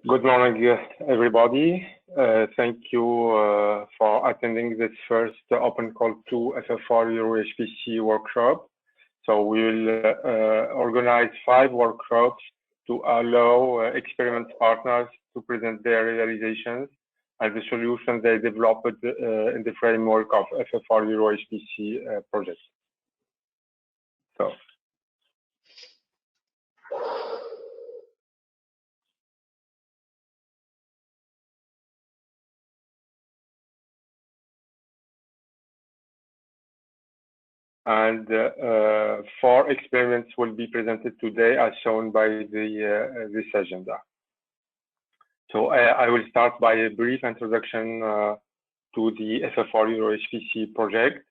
Good morning, everybody. Thank you for attending this first open call to FF4EuroHPC workshop. So we will organize 5 workshops to allow experiment partners to present their realizations and the solutions they developed in the framework of FF4EuroHPC project. So. And 4 experiments will be presented today as shown by this agenda. So I will start by a brief introduction to the FF4EuroHPC project.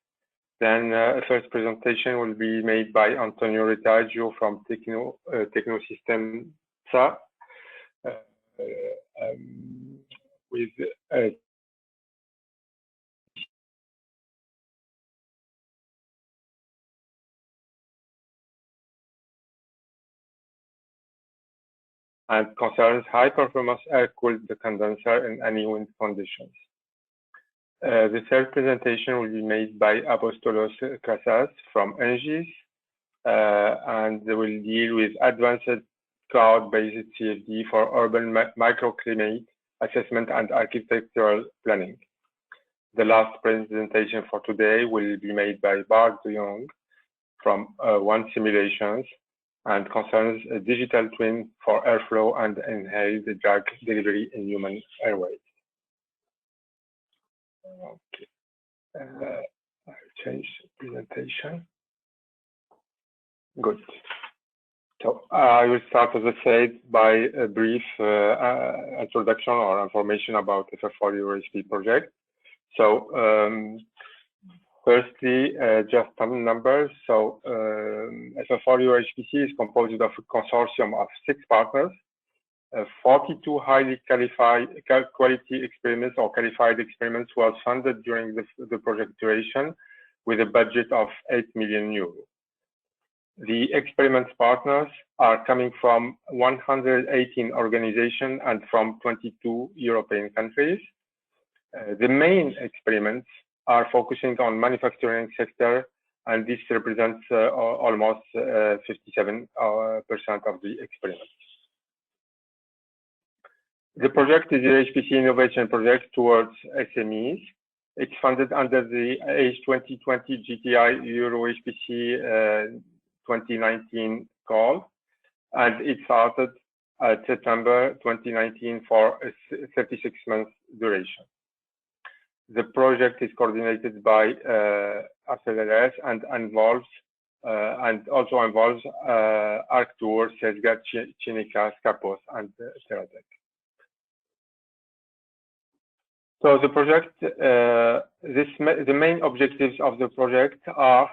Then a first presentation will be made by Antonio Rettagio from Tecnosistem with and concerns high-performance air-cooled condenser in any wind conditions. The third presentation will be made by Apostolos Krassas from Engys, and they will deal with advanced cloud-based CFD for urban microclimate assessment and architectural planning. The last presentation for today will be made by Bart Jong from One Simulations, and concerns a digital twin for airflow and inhaled drug delivery in human airways. Okay, I'll change the presentation. Good. So I will start, as I said, by a brief introduction or information about the FF4EuroHPC project. So firstly, just some numbers. So FF4EuroHPC is composed of a consortium of 6 partners, 42 highly quality experiments or qualified experiments was funded during the project duration with a budget of 8 million euros. The experiment partners are coming from 118 organizations and from 22 European countries. The main experiments are focusing on manufacturing sector, and this represents almost 57% of the experiments. The project is the HPC innovation project towards SMEs. It's funded under the H2020 GTI EuroHPC 2019 call, and it started at September 2019 for a 36-month duration. The project is coordinated by Arcelores and also involves Arctur, Sesgat, Chinica, Scapos, and Teratec. So the project, the main objectives of the project are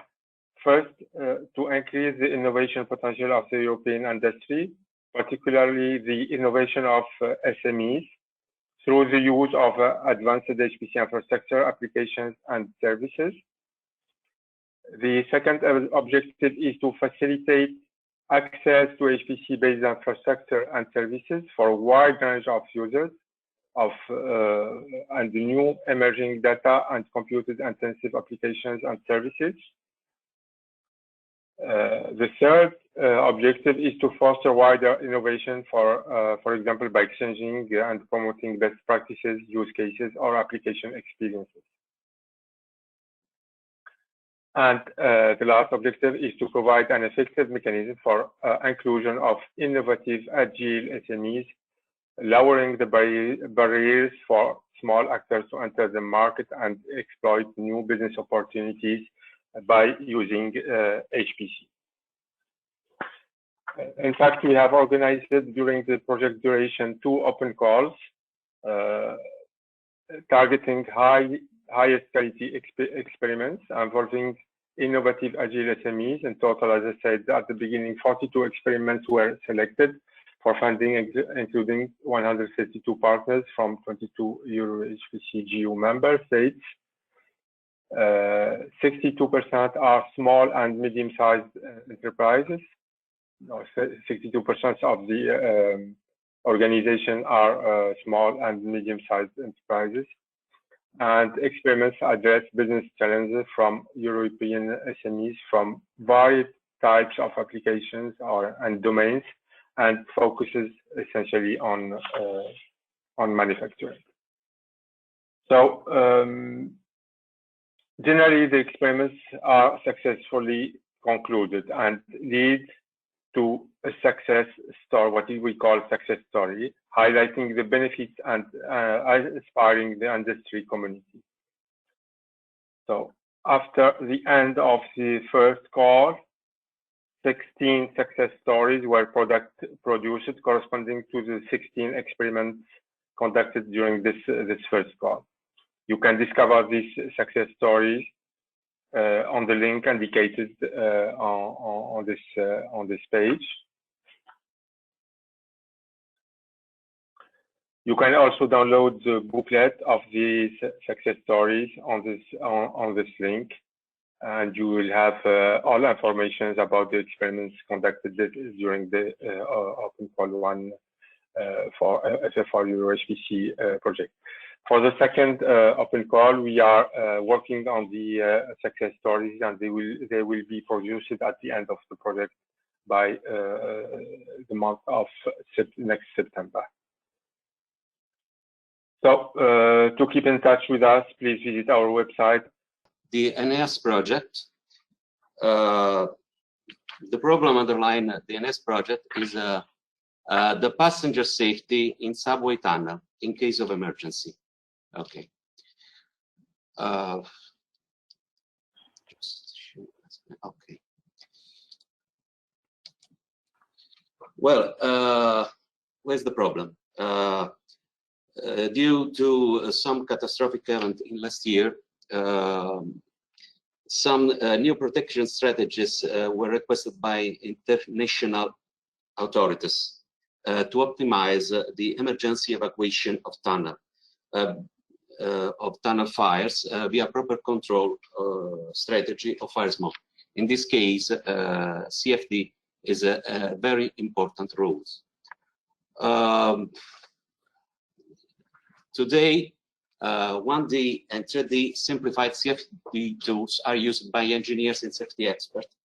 first to increase the innovation potential of the European industry, particularly the innovation of SMEs, through the use of advanced HPC infrastructure, applications, and services. The second objective is to facilitate access to HPC-based infrastructure and services for a wide range of users and the new emerging data and compute-intensive applications and services. The third objective is to foster wider innovation for example, by exchanging and promoting best practices, use cases, or application experiences. And the last objective is to provide an effective mechanism for inclusion of innovative, agile SMEs, lowering the barriers for small actors to enter the market and exploit new business opportunities by using HPC. In fact, we have organized during the project duration 2 open calls targeting highest quality experiments involving innovative agile SMEs. In total, as I said at the beginning, 42 experiments were selected for funding, including 152 partners from 22 EuroHPC GU member states. 62% are small and medium-sized enterprises. 62% organizations are small and medium-sized enterprises. And experiments address business challenges from European SMEs from varied types of applications and domains, and focuses essentially on manufacturing. So generally, the experiments are successfully concluded and lead to a success story, what we call success story, highlighting the benefits and inspiring the industry community. So after the end of the first call, 16 success stories were produced corresponding to the 16 experiments conducted during this first call. You can discover these success stories on the link indicated on this page. You can also download the booklet of these success stories on this link, and you will have all information about the experiments conducted during the Open Call 1 for FF4EuroHPC project. For the second open call, we are working on the success stories, and they will be produced at the end of the project by the month of next September. So to keep in touch with us, please visit our website. The NS project, the problem underlying the NS project is the passenger safety in subway tunnel in case of emergency. Okay. Okay. Well, where's the problem? Due to some catastrophic event in last year, some new protection strategies were requested by international authorities to optimize the emergency evacuation of tunnel fires via proper control strategy of fire smoke. In this case, CFD is a very important rule. Today, 1D and 3D simplified CFD tools are used by engineers and safety experts,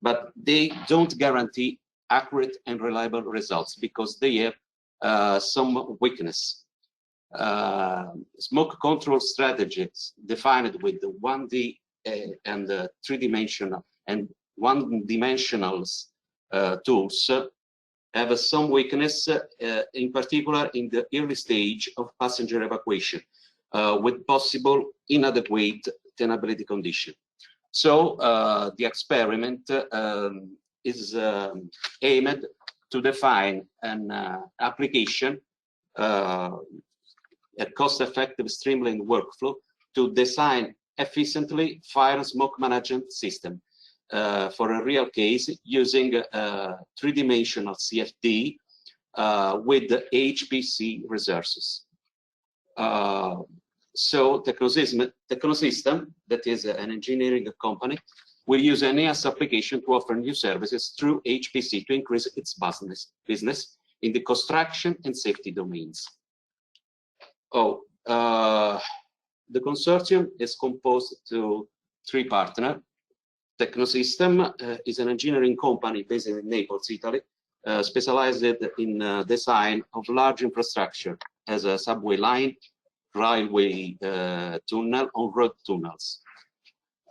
but they don't guarantee accurate and reliable results because they have some weakness. Smoke control strategies defined with the 1D and 3-dimensional and one-dimensional tools have some weakness, in particular in the early stage of passenger evacuation, with possible inadequate tenability condition. So the experiment is aimed to define an application, a cost-effective streamlined workflow to design efficiently fire and smoke management system for a real case using 3-dimensional CFD with the HPC resources. So Tecnosistem, that is an engineering company, will use an EAS application to offer new services through HPC to increase its business in the construction and safety domains. The consortium is composed to 3 partners. Tecnosistem is an engineering company based in Naples, Italy, specialized in design of large infrastructure as a subway line, railway tunnel, on-road tunnels.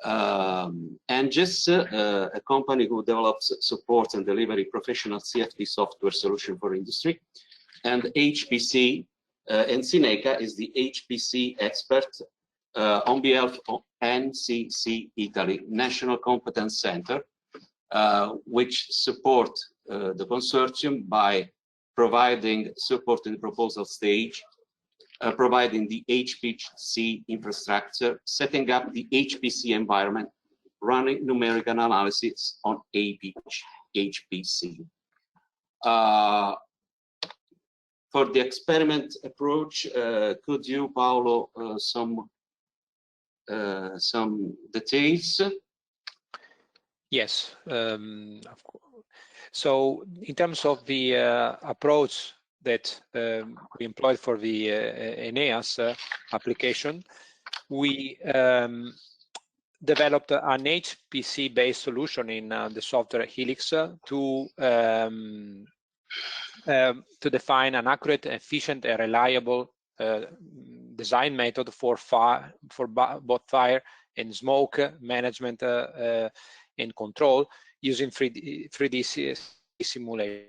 Engys, a company who develops, supports, and delivers professional CFD software solution for industry, and HPC, and Sineca is the HPC expert on behalf of NCC Italy, National Competence Center, which support the consortium by providing support in the proposal stage, providing the HPC infrastructure, setting up the HPC environment, running numerical analysis on HPC. For the experiment approach, could you, Paolo, some details? Yes, of course. So in terms of the approach that we employed for the Eneas application, we developed an HPC-based solution in the software Helix to define an accurate, efficient, and reliable design method for both fire and smoke management and control using 3D simulation.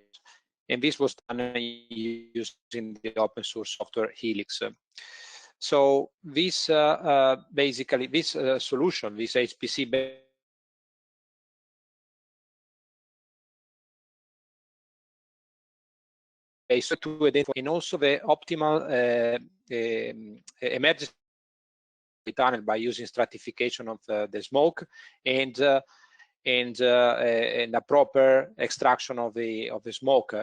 And this was done using the open source software Helix. So this basically this solution, this HPC based to identify and also the optimal emergency tunnel by using stratification of the smoke and a proper extraction of the smoke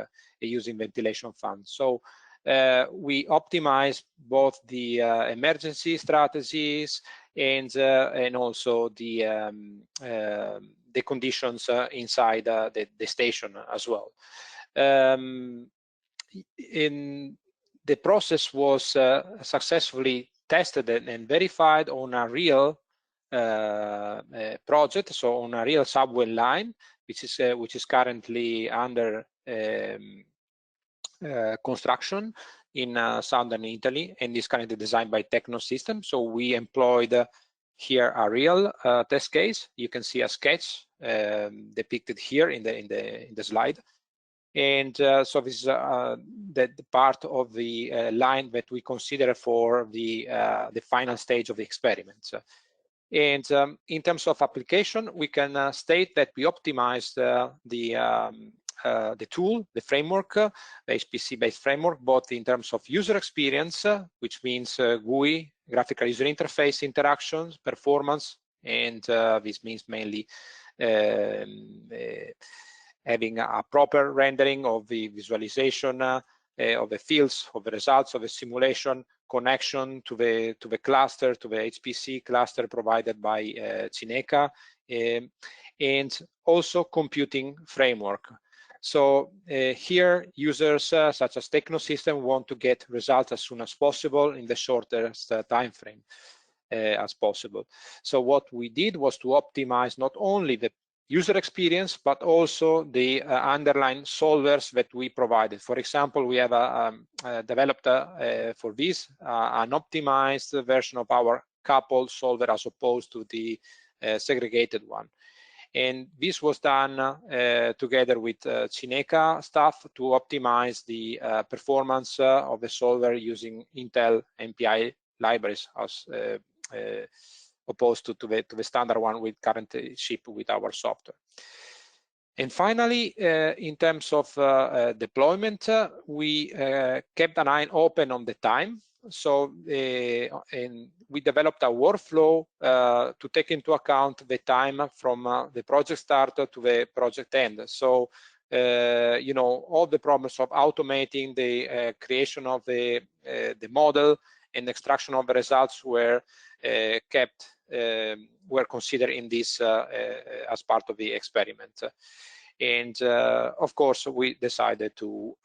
using ventilation fans. So we optimize both the emergency strategies and also the conditions inside the station as well. The process was successfully tested and verified on a real project, so on a real subway line, which is currently under construction in southern Italy, and is currently designed by Tecnosistem. So we employed here a real test case. You can see a sketch depicted here in the slide, and so this is the part of the line that we consider for the final stage of the experiment. And in terms of application, we can state that we optimized the tool, the framework, the HPC-based framework, both in terms of user experience, which means GUI, graphical user interface interactions, performance, and this means mainly having a proper rendering of the visualization of the fields, of the results of the simulation, connection to the cluster, to the HPC cluster provided by Cineca, and also computing framework. So here users such as Tecnosistem want to get results as soon as possible in the shortest time frame as possible. So what we did was to optimize not only the user experience, but also the underlying solvers that we provided. For example, we have developed for this an optimized version of our coupled solver as opposed to the segregated one. And this was done together with Cineca staff to optimize the performance of the solver using Intel MPI libraries as opposed to the standard one we currently ship with our software. And finally, in terms of deployment, we kept an eye open on the time. So and we developed a workflow to take into account the time from the project start to the project end. So you know, all the problems of automating the creation of the model and extraction of the results were were considered in this as part of the experiment. And of course, we decided to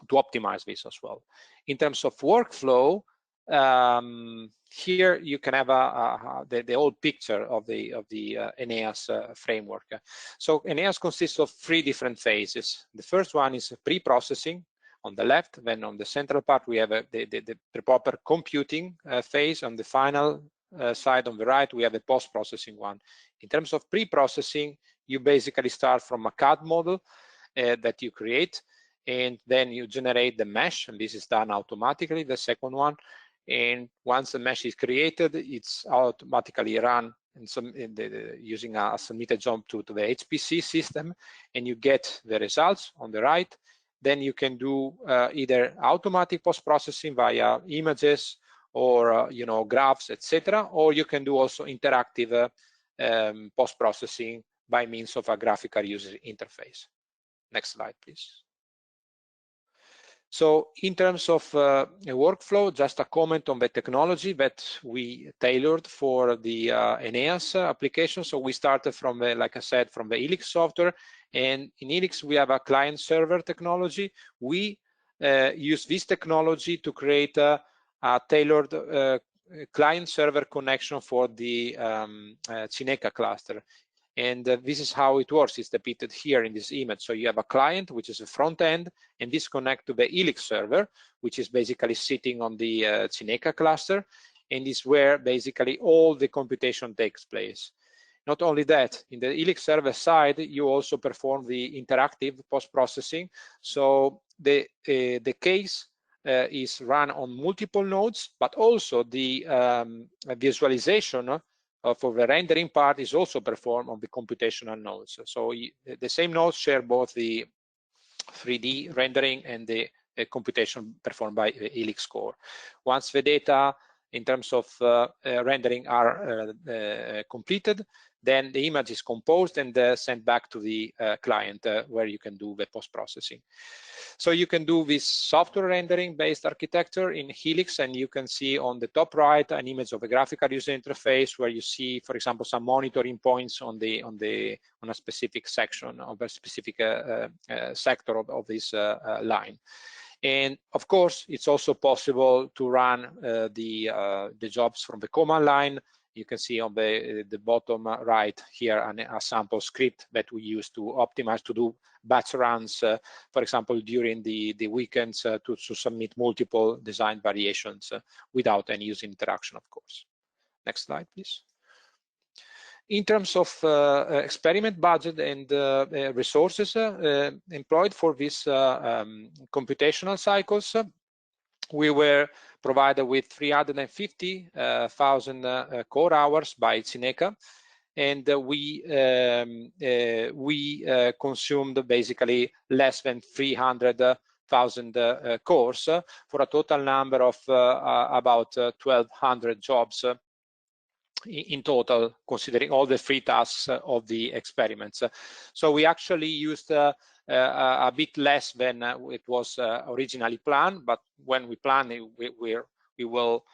to optimize this as well. In terms of workflow, here you can have the old picture of the Eneas framework. So Eneas consists of 3 different phases. The first one is pre-processing on the left. Then on the central part we have the proper computing phase. On the final side on the right we have the post-processing one. In terms of pre-processing, you basically start from a CAD model that you create, and then you generate the mesh, and this is done automatically, the second one. And once the mesh is created, it's automatically run using a submitted job to the HPC system, and you get the results on the right. Then you can do either automatic post-processing via images or you know, graphs, etc., or you can do also interactive post-processing by means of a graphical user interface. Next slide, please. So in terms of a workflow, just a comment on the technology that we tailored for the Eneas application. So we started from, like I said, from the Helix software, and in Helix we have a client-server technology. We use this technology to create a tailored client-server connection for the Cineca cluster. And this is how it works. It's depicted here in this image. So you have a client, which is a front end, and this connects to the Helix server, which is basically sitting on the Cineca cluster, and is where basically all the computation takes place. Not only that, in the Helix server side, you also perform the interactive post-processing. So the case is run on multiple nodes, but also the visualization for the rendering part is also performed on the computational nodes. So the same nodes share both the 3D rendering and the computation performed by the Helix core. Once the data in terms of rendering are completed, then the image is composed and sent back to the client where you can do the post-processing. So you can do this software rendering based architecture in Helix, and you can see on the top right an image of a graphical user interface where you see, for example, some monitoring points on a specific section of a specific sector of this line. And of course, it's also possible to run the jobs from the command line. You can see on the bottom right here a sample script that we use to optimize, to do batch runs, for example, during the weekends to submit multiple design variations without any user interaction, of course. Next slide, please. In terms of experiment budget and resources employed for these computational cycles, we were provided with 350,000 core hours by Cineca, and we consumed basically less than 300,000 cores for a total number of about 1,200 jobs in total, considering all the free tasks of the experiments. So we actually used a bit less than it was originally planned, but when we plan it, we will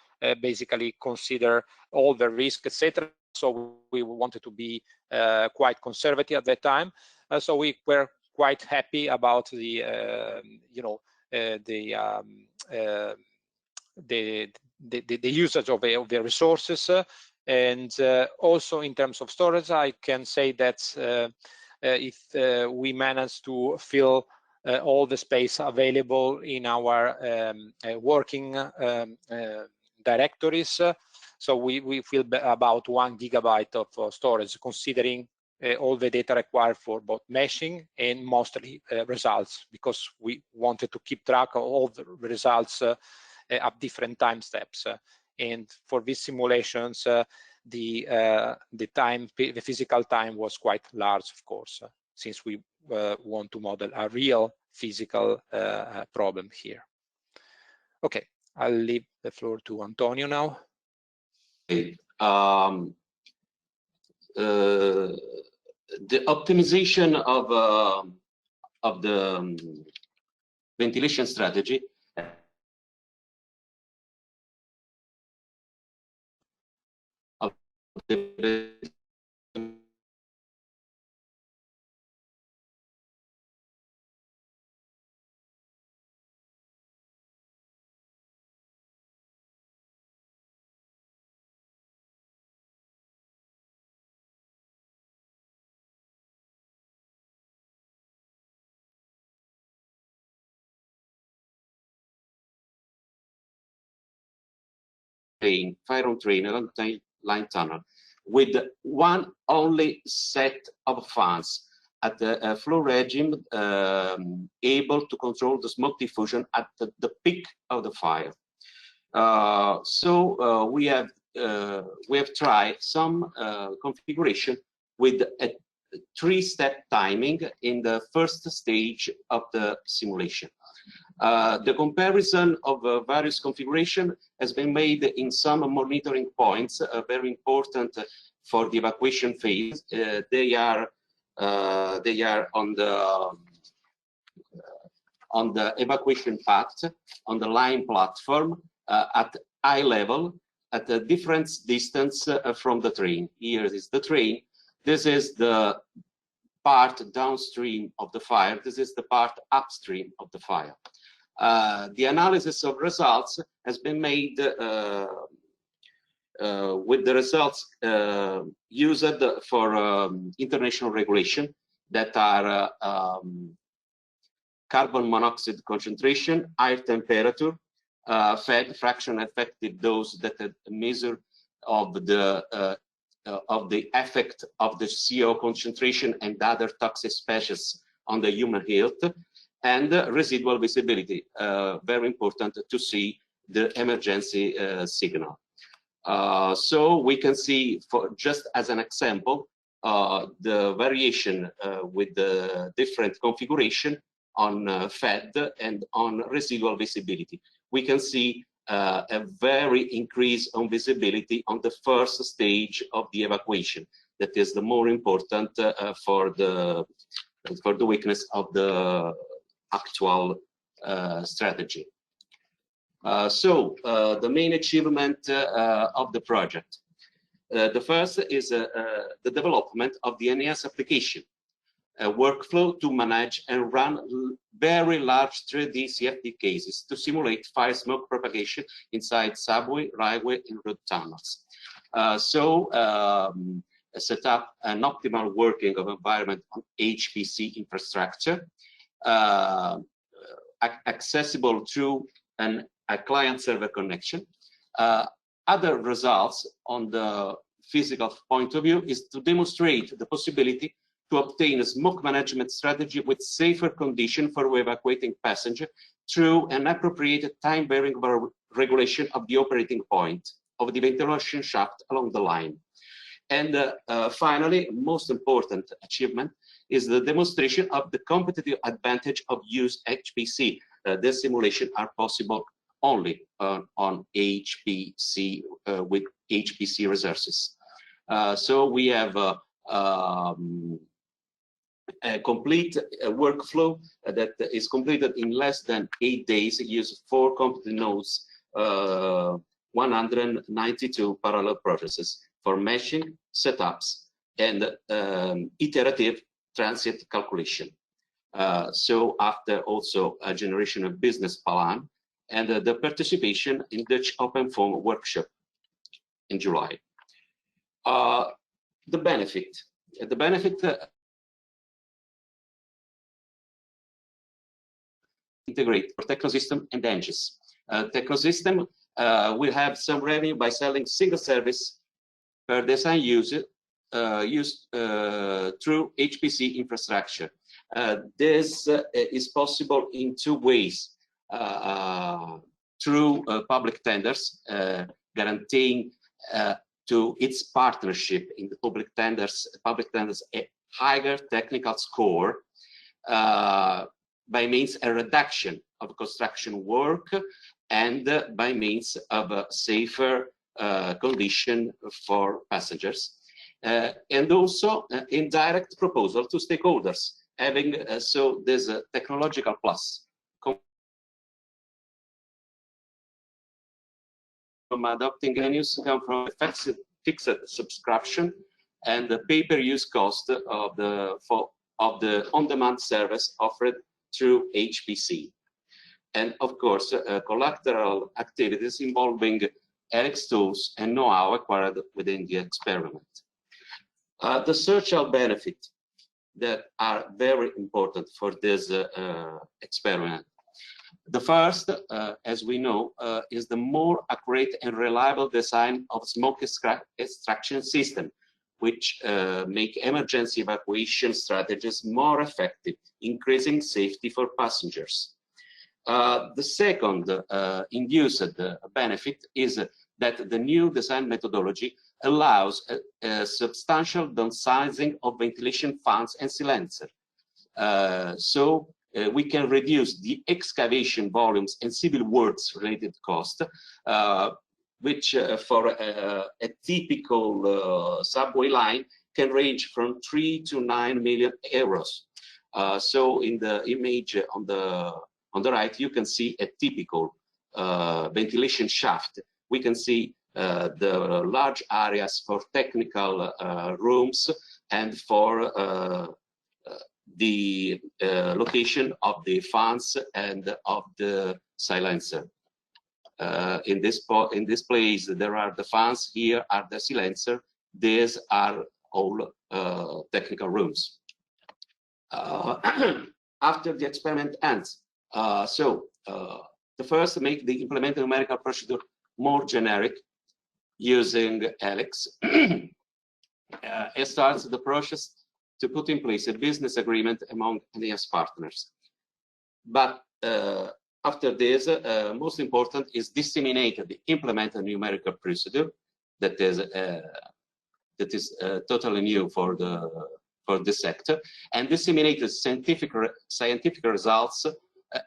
basically consider all the risk, etc. So we wanted to be quite conservative at that time. So we were quite happy about the usage of the resources. And also in terms of storage, I can say that if we manage to fill all the space available in our working directories, so we fill about 1 gigabyte of storage, considering all the data required for both meshing and mostly results, because we wanted to keep track of all the results at different time steps. And for these simulations, the physical time was quite large, of course, since we want to model a real physical problem here. Okay, I'll leave the floor to Antonio now. Okay. The optimization of the ventilation strategy of the fire on train along line tunnel with one only set of fans at the flow regime, able to control the smoke diffusion at the peak of the fire. So we have tried some configuration with a 3-step timing in the first stage of the simulation. The comparison of various configuration has been made in some monitoring points, very important for the evacuation phase. They are on on the evacuation path on the line platform at eye level at a different distance from the train. Here is the train. This is the part downstream of the fire. This is the part upstream of the fire. The analysis of results has been made with the results used for international regulation that are carbon monoxide concentration, air temperature, FED, fraction effective dose, that a measure of the effect of the CO concentration and other toxic species on the human health, and residual visibility, very important to see the emergency signal. So we can see, for just as an example, the variation with the different configuration on FED and on residual visibility. We can see a very increase on visibility on the first stage of the evacuation. That is the more important for the weakness of the actual strategy. So the main achievement of the project. The first is the development of the NES application, a workflow to manage and run very large 3D CFD cases to simulate fire smoke propagation inside subway, railway, and road tunnels. Set up an optimal working of environment on HPC infrastructure, accessible through a client-server connection. Other results on the physical point of view is to demonstrate the possibility to obtain a smoke management strategy with safer condition for evacuating passenger through an appropriate time-bearing regulation of the operating point of the ventilation shaft along the line. And finally, most important achievement is the demonstration of the competitive advantage of use HPC. This simulation are possible only on HPC with HPC resources. So we have a complete workflow that is completed in less than 8 days. It uses 4 computer nodes, 192 parallel processes for meshing, setups, and iterative transit calculation. So after also a generation of business plan and the participation in Dutch Open Forum workshop in July. The benefit integrate for Tecnosistem and Engys. Tecnosistem will have some revenue by selling single service per design used through HPC infrastructure. This is possible in 2 ways. Through public tenders, guaranteeing to its partnership in the public tenders a higher technical score by means a reduction of construction work and by means of a safer condition for passengers, and also indirect proposal to stakeholders, having so there's a technological plus. From adopting venues come from fixed subscription and the pay-per-use cost of the on-demand service offered through HPC, and of course collateral activities involving Eric's tools and know-how acquired within the experiment. The social benefit that are very important for this experiment. The first, as we know, is the more accurate and reliable design of smoke extraction system, which make emergency evacuation strategies more effective, increasing safety for passengers. The second induced benefit is that the new design methodology allows a substantial downsizing of ventilation fans and silencer. So we can reduce the excavation volumes and civil works related cost, which for a typical subway line can range from 3 to 9 million euros. So in the image on on the right, you can see a typical ventilation shaft. We can see the large areas for technical rooms and for the location of the fans and of the silencer. In this place, there are the fans. Here are the silencer. These are all technical rooms. After the experiment ends, the first make the implemented numerical procedure more generic using Helix. It starts the process to put in place a business agreement among Engys partners. But after this, most important is disseminate the implemented numerical procedure that is totally new for the sector, and disseminate the scientific results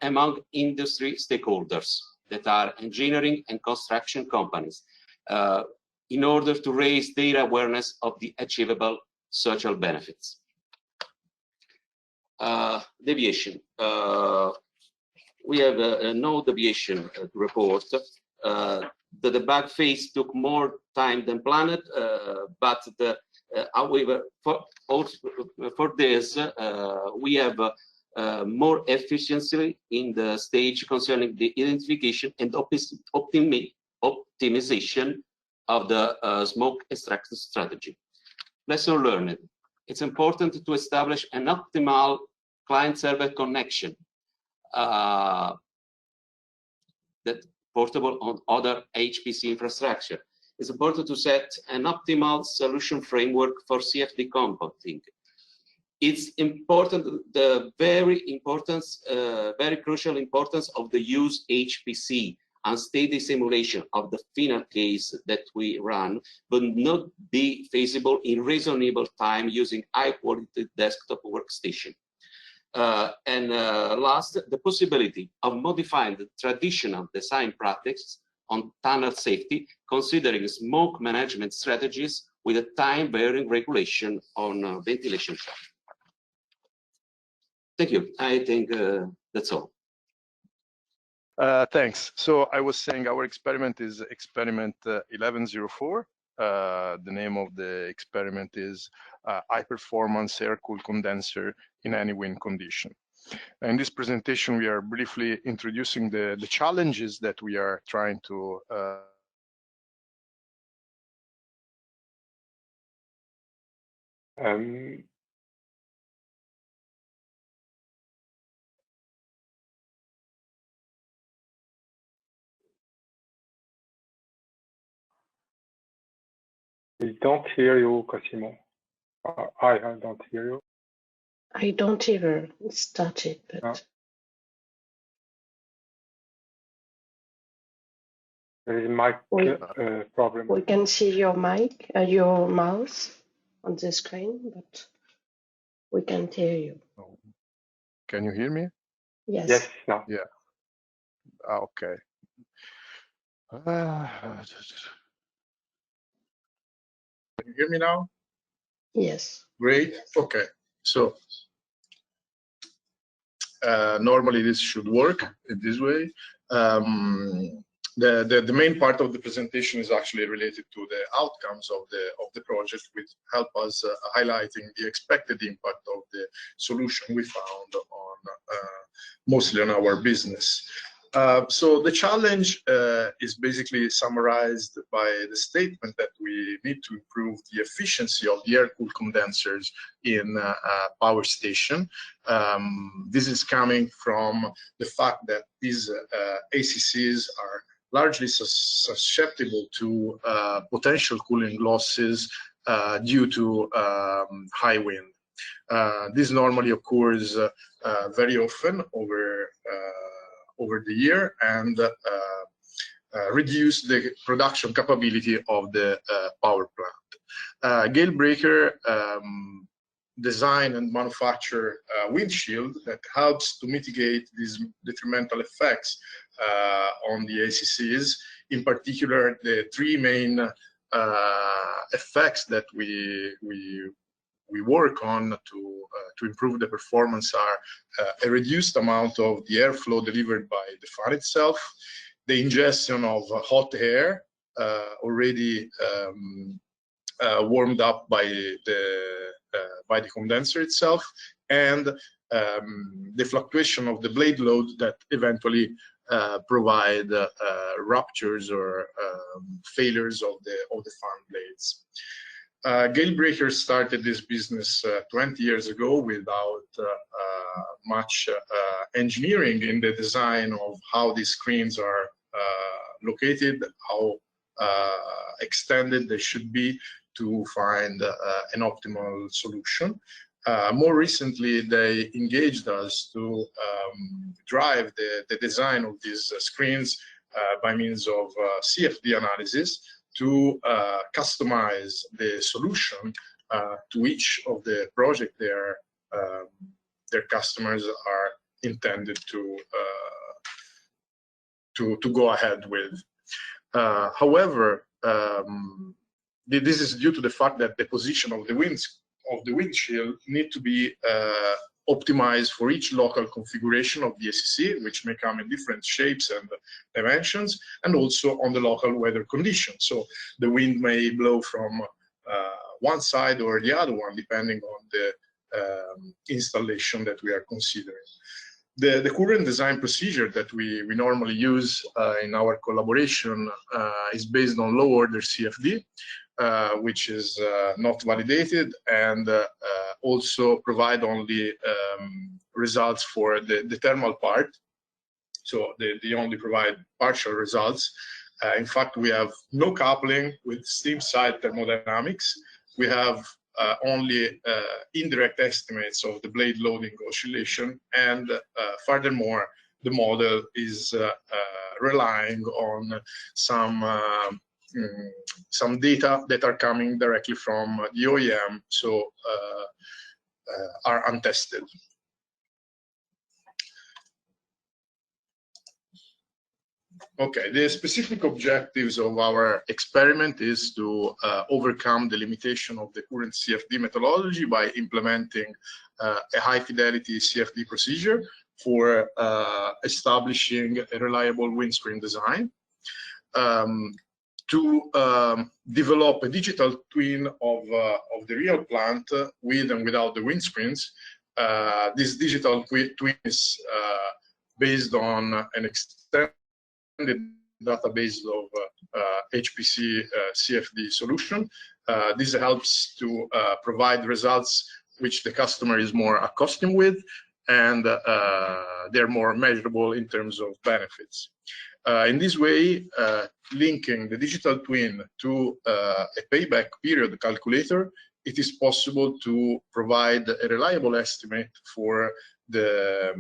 among industry stakeholders that are engineering and construction companies, in order to raise their awareness of the achievable social benefits. Deviation. We have no deviation to report. The debug phase took more time than planned, but however, for this, we have more efficiency in the stage concerning the identification and optimization of the smoke extraction strategy. Lesson learned. It's important to establish an optimal client-server connection that portable on other HPC infrastructure. It's important to set an optimal solution framework for CFD computing. It's important, the very crucial importance of the use HPC and steady simulation of the final case that we run, but not be feasible in reasonable time using high-quality desktop workstation. Last, the possibility of modifying the traditional design practice on tunnel safety, considering smoke management strategies with a time-varying regulation on ventilation shaft. Thank you. I think that's all. Thanks. So I was saying our experiment is experiment 1104. The name of the experiment is high performance air-cooled condenser in any wind condition. In this presentation, we are briefly introducing the challenges that we are trying to We don't hear you, Cosimo. I don't hear you. I don't hear. It's static, but No. There is a mic problem. we can see your mic, your mouse on the screen, but we can't hear you. Can you hear me? Yes. Yes, now. Yeah. Okay. Can you hear me now? Yes. Great. Okay. So normally this should work in this way. The main part of the presentation is actually related to the outcomes of the project, which help us highlighting the expected impact of the solution we found on mostly on our business. So the challenge is basically summarized by the statement that we need to improve the efficiency of the air-cooled condensers in power station. This is coming from the fact that these ACCs are largely susceptible to potential cooling losses due to high wind. This normally occurs very often over the year and reduce the production capability of the power plant. Gale Breaker design and manufacture windshield that helps to mitigate these detrimental effects on the ACCs. In particular, the three main effects that we we work on to improve the performance are a reduced amount of the airflow delivered by the fan itself, the ingestion of hot air already warmed up by the condenser itself, and the fluctuation of the blade load that eventually provide ruptures or failures of the fan blades. Galebreaker started this business 20 years ago without much engineering in the design of how these screens are located, how extended they should be to find an optimal solution. More recently, they engaged us to drive the design of these screens by means of CFD analysis to customize the solution to each of the project their customers are intended to go ahead with. However, this is due to the fact that the position of the windshield need to be optimized for each local configuration of the ACC, which may come in different shapes and dimensions, and also on the local weather conditions. So the wind may blow from one side or the other one, depending on the installation that we are considering. The current design procedure that we normally use in our collaboration is based on low order CFD, which is not validated, and also provide only results for the thermal part. So they only provide partial results. In fact, we have no coupling with steam side thermodynamics. We have only indirect estimates of the blade loading oscillation, and furthermore, the model is relying on some data that are coming directly from the OEM, so are untested. Okay, the specific objectives of our experiment is to overcome the limitation of the current CFD methodology by implementing a high fidelity CFD procedure for establishing a reliable windscreen design, to develop a digital twin of the real plant with and without the windscreens. This digital twin is based on an extended database of HPC CFD solution. This helps to provide results which the customer is more accustomed with, and they're more measurable in terms of benefits. In this way, linking the digital twin to a payback period calculator, it is possible to provide a reliable estimate for the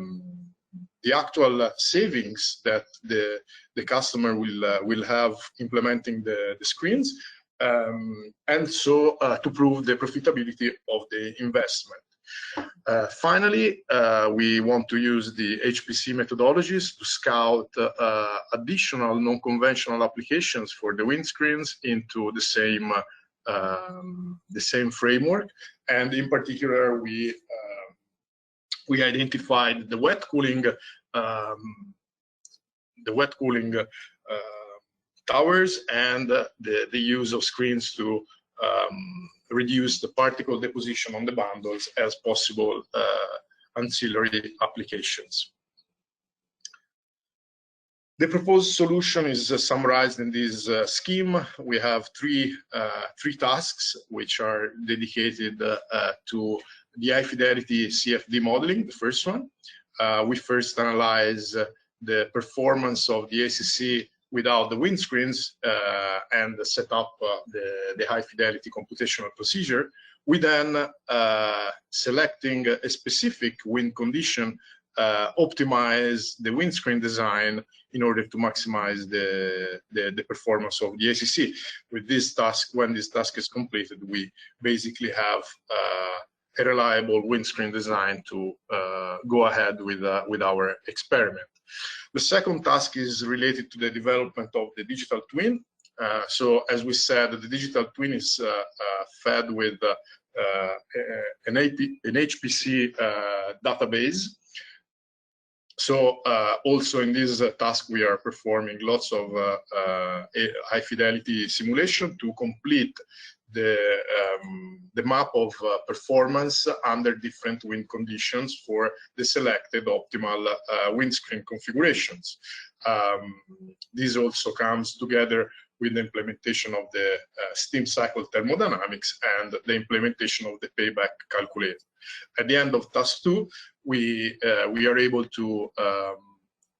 actual savings that the customer will have implementing the screens, and so to prove the profitability of the investment. Finally, we want to use the HPC methodologies to scout additional non-conventional applications for the windscreens into the same framework. And in particular, we identified the wet cooling towers and the use of screens to reduce the particle deposition on the bundles as possible ancillary applications. The proposed solution is summarized in this scheme. We have three tasks which are dedicated to the high fidelity CFD modeling. The first one, we first analyze the performance of the ACC without the windscreens and set up the high fidelity computational procedure. We then, selecting a specific wind condition, optimize the windscreen design in order to maximize the performance of the ACC. With this task, when this task is completed, we basically have a reliable windscreen design to go ahead with our experiment. The second task is related to the development of the digital twin. So as we said, the digital twin is fed with an HPC database. So also in this task, we are performing lots of high fidelity simulation to complete the map of performance under different wind conditions for the selected optimal windscreen configurations. This also comes together with the implementation of the steam cycle thermodynamics and the implementation of the payback calculator. At the end of task 2, we are able to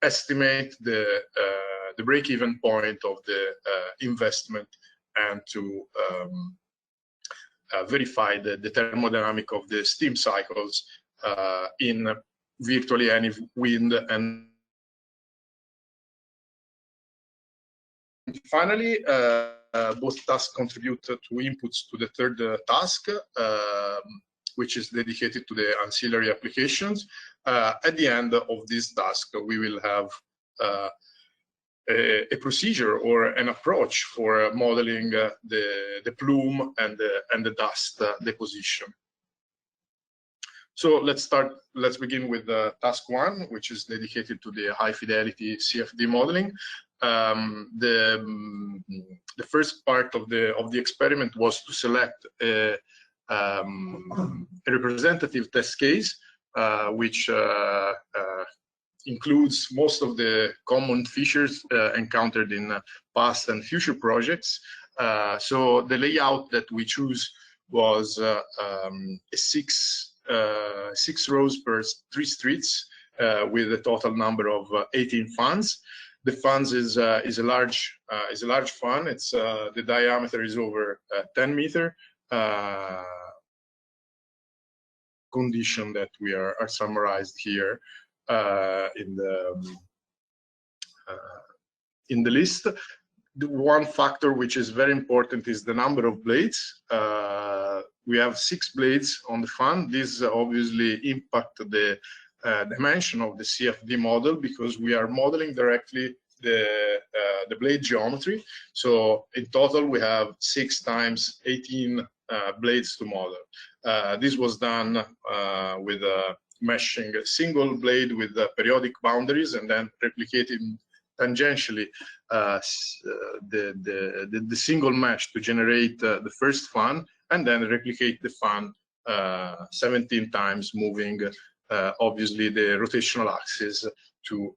estimate the break-even point of the investment and to verify the thermodynamic of the steam cycles in virtually any wind. And finally, both tasks contribute to inputs to the third task, which is dedicated to the ancillary applications. At the end of this task, we will have a procedure or an approach for modeling the plume and the dust deposition. So let's begin with task 1, which is dedicated to the high fidelity CFD modeling. The first part of the experiment was to select a representative test case, which includes most of the common features encountered in past and future projects. So the layout that we choose was six rows per 3 streets with a total number of 18 fans. The fans is a large fan. It's the diameter is over 10 meter. Condition that we are summarized here in the list. The one factor which is very important is the number of blades. We have 6 blades on the fan. This obviously impact the dimension of the CFD model because we are modeling directly the blade geometry. So in total, we have 6 times 18 blades to model. This was done with meshing a single blade with periodic boundaries and then replicating tangentially the single mesh to generate the first fan, and then replicate the fan 17 times, moving obviously the rotational axis to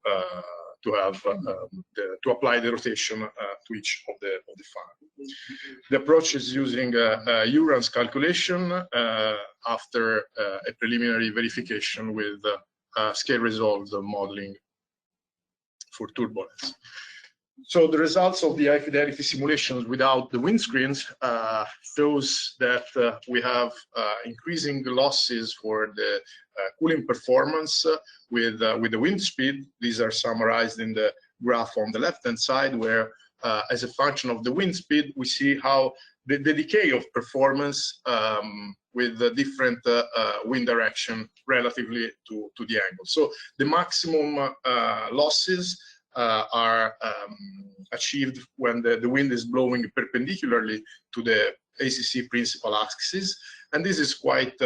apply the rotation to each of the fan. The approach is using Urans calculation after a preliminary verification with scale resolved modeling for turbulence. So the results of the high fidelity simulations without the windscreens shows that we have increasing losses for the cooling performance with the wind speed. These are summarized in the graph on the left-hand side, where as a function of the wind speed, we see how the decay of performance with the different wind direction relatively to the angle. So the maximum losses are achieved when the wind is blowing perpendicularly to the ACC principal axis, and this is quite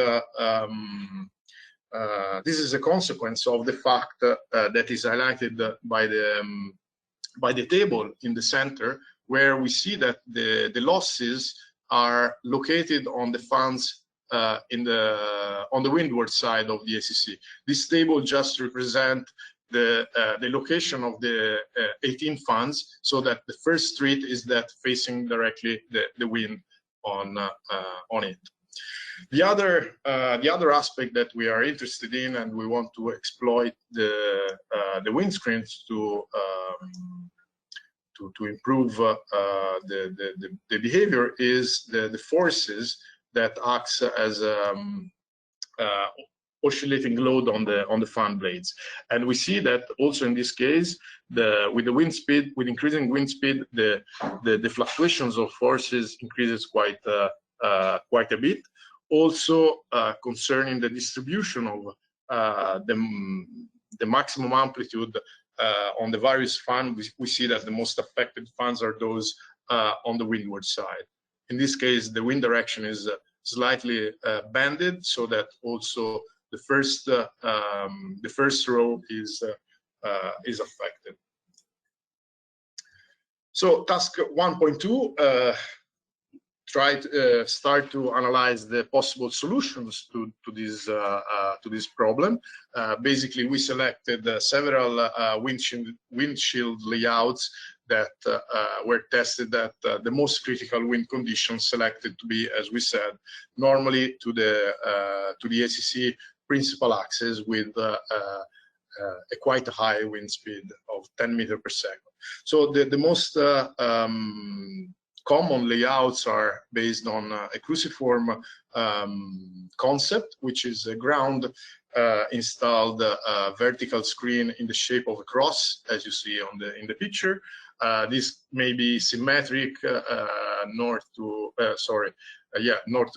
this is a consequence of the fact that is highlighted by the table in the center, where we see that the losses are located on the fans on the windward side of the ACC. This table just represents the location of the 18 fans, so that the first street is that facing directly the wind on it. The other aspect that we are interested in, and we want to exploit the windscreens to improve the behavior, is the forces that acts as oscillating load on the fan blades. And we see that also in this case, with the wind speed, with increasing wind speed, the fluctuations of forces increases quite a bit. Also concerning the distribution of the maximum amplitude on the various fans, we see that the most affected fans are those on the windward side. In this case, the wind direction is slightly banded, so that also the first row is affected. So task 1.2 start to analyze the possible solutions to this problem. Basically, we selected several windshield layouts that were tested at the most critical wind conditions, selected to be, as we said, normally to the ACC principal axis with a quite high wind speed of 10 meters per second. So the most common layouts are based on a cruciform concept, which is a ground installed vertical screen in the shape of a cross, as you see in the picture. This may be symmetric, north to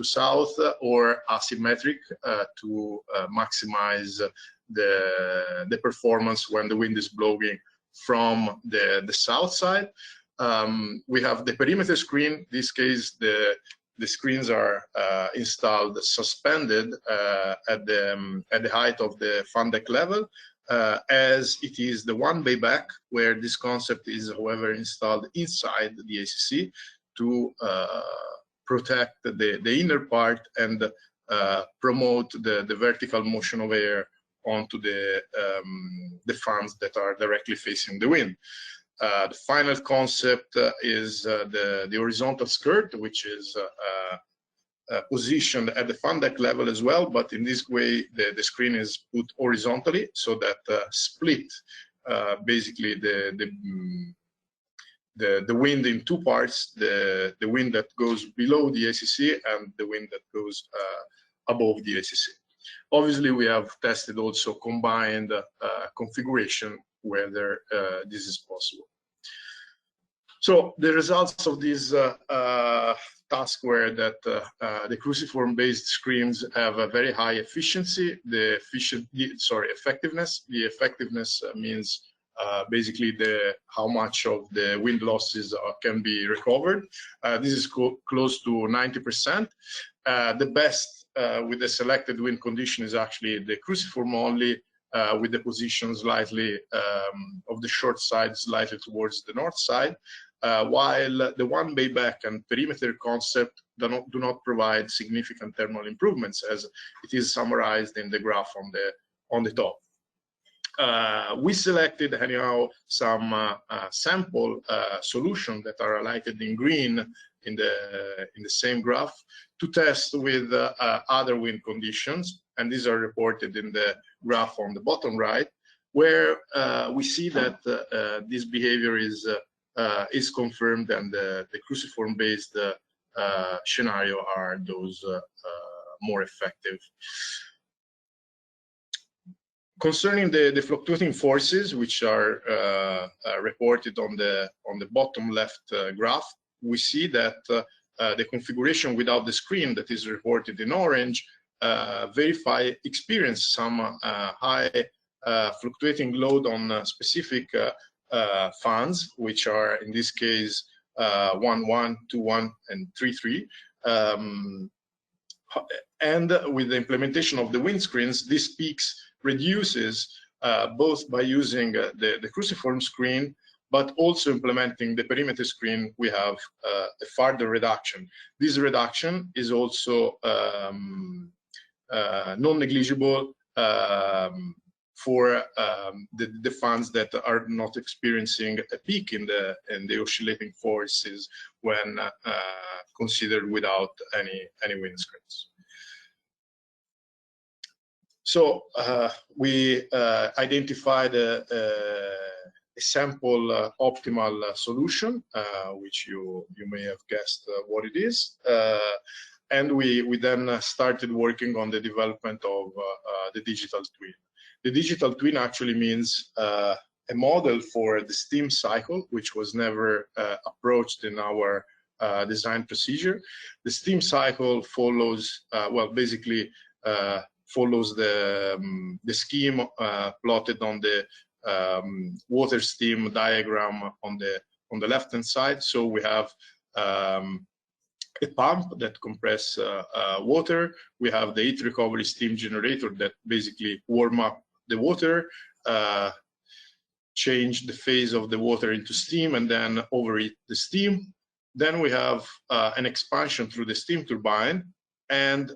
south, or asymmetric to maximize the performance when the wind is blowing from the south side. We have the perimeter screen. In this case, the screens are installed suspended at the height of the fan deck level, as it is the one bay back where this concept is, however, installed inside the ACC to protect the inner part and promote the vertical motion of air onto the fans that are directly facing the wind. The final concept is the horizontal skirt, which is positioned at the fan deck level as well, but in this way the screen is put horizontally, so that split basically the wind in two parts: the wind that goes below the ACC and the wind that goes above the ACC. Obviously, we have tested also combined configuration, whether this is possible. So the results of this task were that the cruciform-based screens have a very high efficiency. Effectiveness. The effectiveness means basically how much of the wind losses can be recovered. This is close to 90%. The best with the selected wind condition is actually the cruciform only, with the position slightly of the short side slightly towards the north side, while the one bay back and perimeter concept do not provide significant thermal improvements, as it is summarized in the graph on the top. We selected anyhow some sample solutions that are highlighted in green in the same graph to test with other wind conditions, and these are reported in the graph on the bottom right, where we see that this behavior is confirmed, and the cruciform-based scenario are those more effective. Concerning the fluctuating forces, which are reported on the bottom left graph, we see that the configuration without the screen, that is reported in orange, experience some high fluctuating load on specific fans, which are in this case 1.1, 2.1, and 3.3. And with the implementation of the wind screens, these peaks reduces both by using the cruciform screen, but also implementing the perimeter screen. We have a further reduction. This reduction is also non-negligible for the fans that are not experiencing a peak in the oscillating forces when considered without any wind screens. So we identified a sample optimal solution, which you may have guessed what it is. And we then started working on the development of the digital twin. The digital twin actually means a model for the steam cycle, which was never approached in our design procedure. The steam cycle follows, basically follows the scheme plotted on the water steam diagram on on the left-hand side. So we have a pump that compresses water. We have the heat recovery steam generator that basically warm up the water, change the phase of the water into steam, and then overheat the steam. Then we have an expansion through the steam turbine and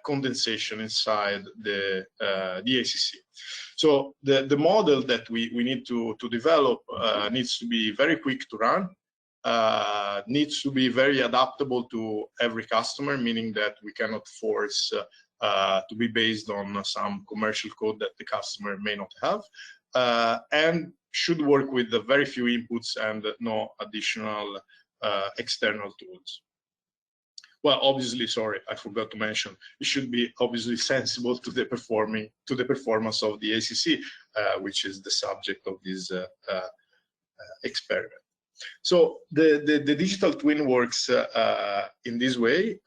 condensation inside the ACC. So the model that we need to develop needs to be very quick to run, needs to be very adaptable to every customer, meaning that we cannot force to be based on some commercial code that the customer may not have, and should work with very few inputs and no additional external tools. Well, obviously, sorry, I forgot to mention, it should be obviously sensible to the performance of the ACC, which is the subject of this experiment. So the digital twin works in this way,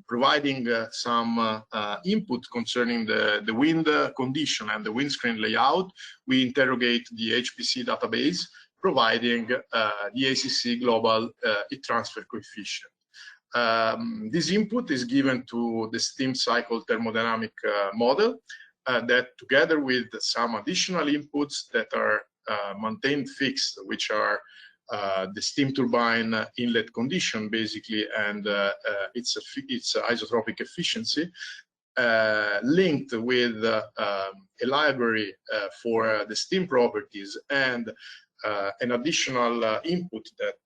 providing some input concerning the wind condition and the windscreen layout. We interrogate the HPC database, providing the ACC global heat transfer coefficient. This input is given to the steam cycle thermodynamic model that, together with some additional inputs that are maintained fixed, which are the steam turbine inlet condition, basically, and its isotropic efficiency, linked with a library for the steam properties and an additional input that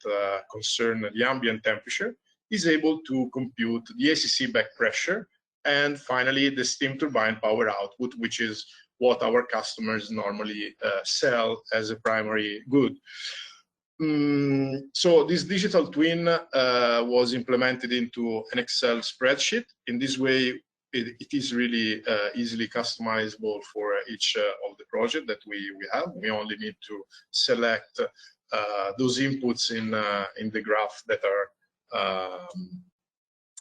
concern the ambient temperature, is able to compute the ACC back pressure and finally the steam turbine power output, which is what our customers normally sell as a primary good. So this digital twin was implemented into an Excel spreadsheet. In this way, it is really easily customizable for each of the project that we have. We only need to select those inputs in the graph that are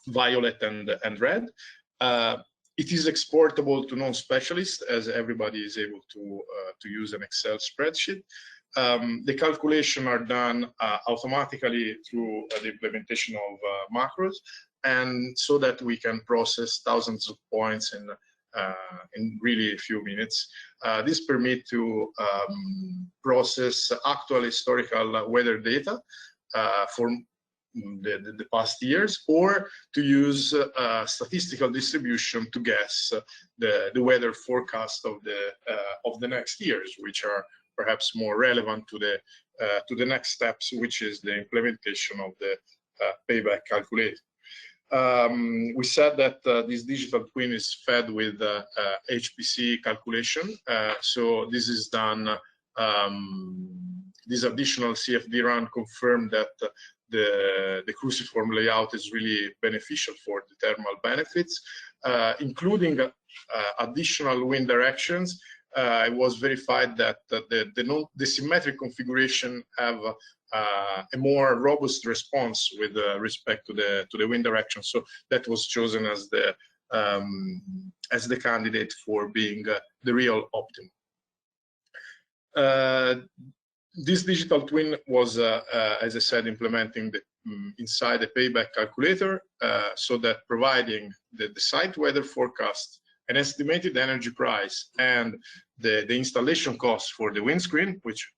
violet and red. It is exportable to non-specialists, as everybody is able to use an Excel spreadsheet. The calculation are done automatically through the implementation of macros, and so that we can process thousands of points in really a few minutes. This permits to process actual historical weather data for the past years, or to use statistical distribution to guess the weather forecast of the next years, which are perhaps more relevant to the next steps, which is the implementation of the payback calculator. We said that this digital twin is fed with HPC calculation. So this is done, this additional CFD run confirmed that the cruciform layout is really beneficial for the thermal benefits, including additional wind directions. It was verified that the symmetric configuration have a more robust response with respect to the wind direction. So that was chosen as the candidate for being the real optimum. This digital twin was, as I said, implementing inside the payback calculator, so that providing the site weather forecast, an estimated energy price, and the installation costs for the windscreen, which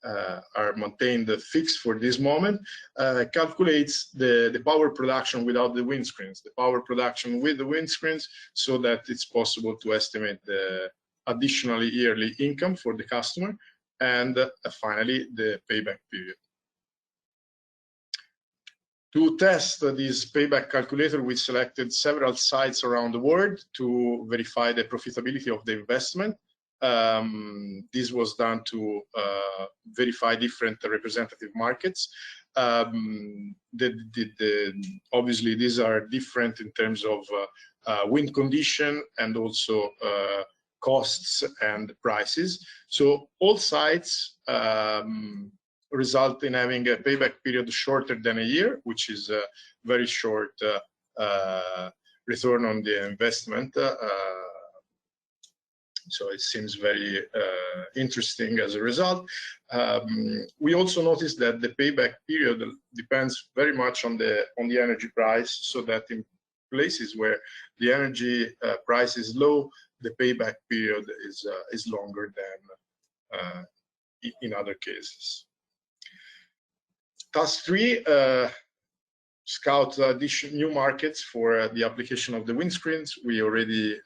are maintained fixed for this moment, calculates the power production without the windscreens, the power production with the windscreens, so that it's possible to estimate the additional yearly income for the customer, and finally the payback period. To test this payback calculator, we selected several sites around the world to verify the profitability of the investment. This was done to verify different representative markets. Obviously, these are different in terms of wind condition and also costs and prices. So all sites result in having a payback period shorter than a year, which is a very short return on the investment So it seems very interesting as a result. We also noticed that the payback period depends very much on the energy price, so that in places where the energy price is low, the payback period is longer than in other cases. Task 3, scout new markets for the application of the windscreens. We already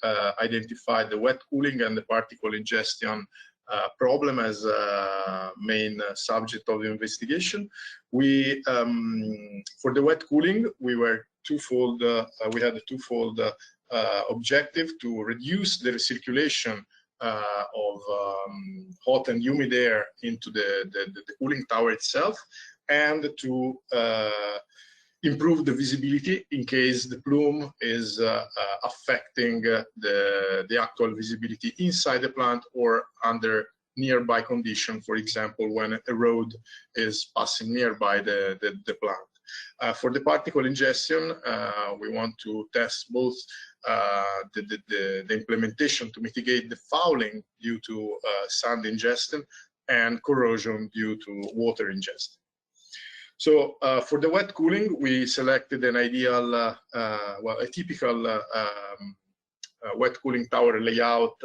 identified the wet cooling and the particle ingestion problem as a main subject of the investigation. We, for the wet cooling, we were twofold. We had a twofold objective: to reduce the recirculation of hot and humid air into the cooling tower itself, and to improve the visibility in case the plume is affecting the actual visibility inside the plant or under nearby condition, for example, when a road is passing nearby the plant. For the particle ingestion, we want to test both the implementation to mitigate the fouling due to sand ingestion and corrosion due to water ingestion. So for the wet cooling, we selected an ideal, well, a typical wet cooling tower layout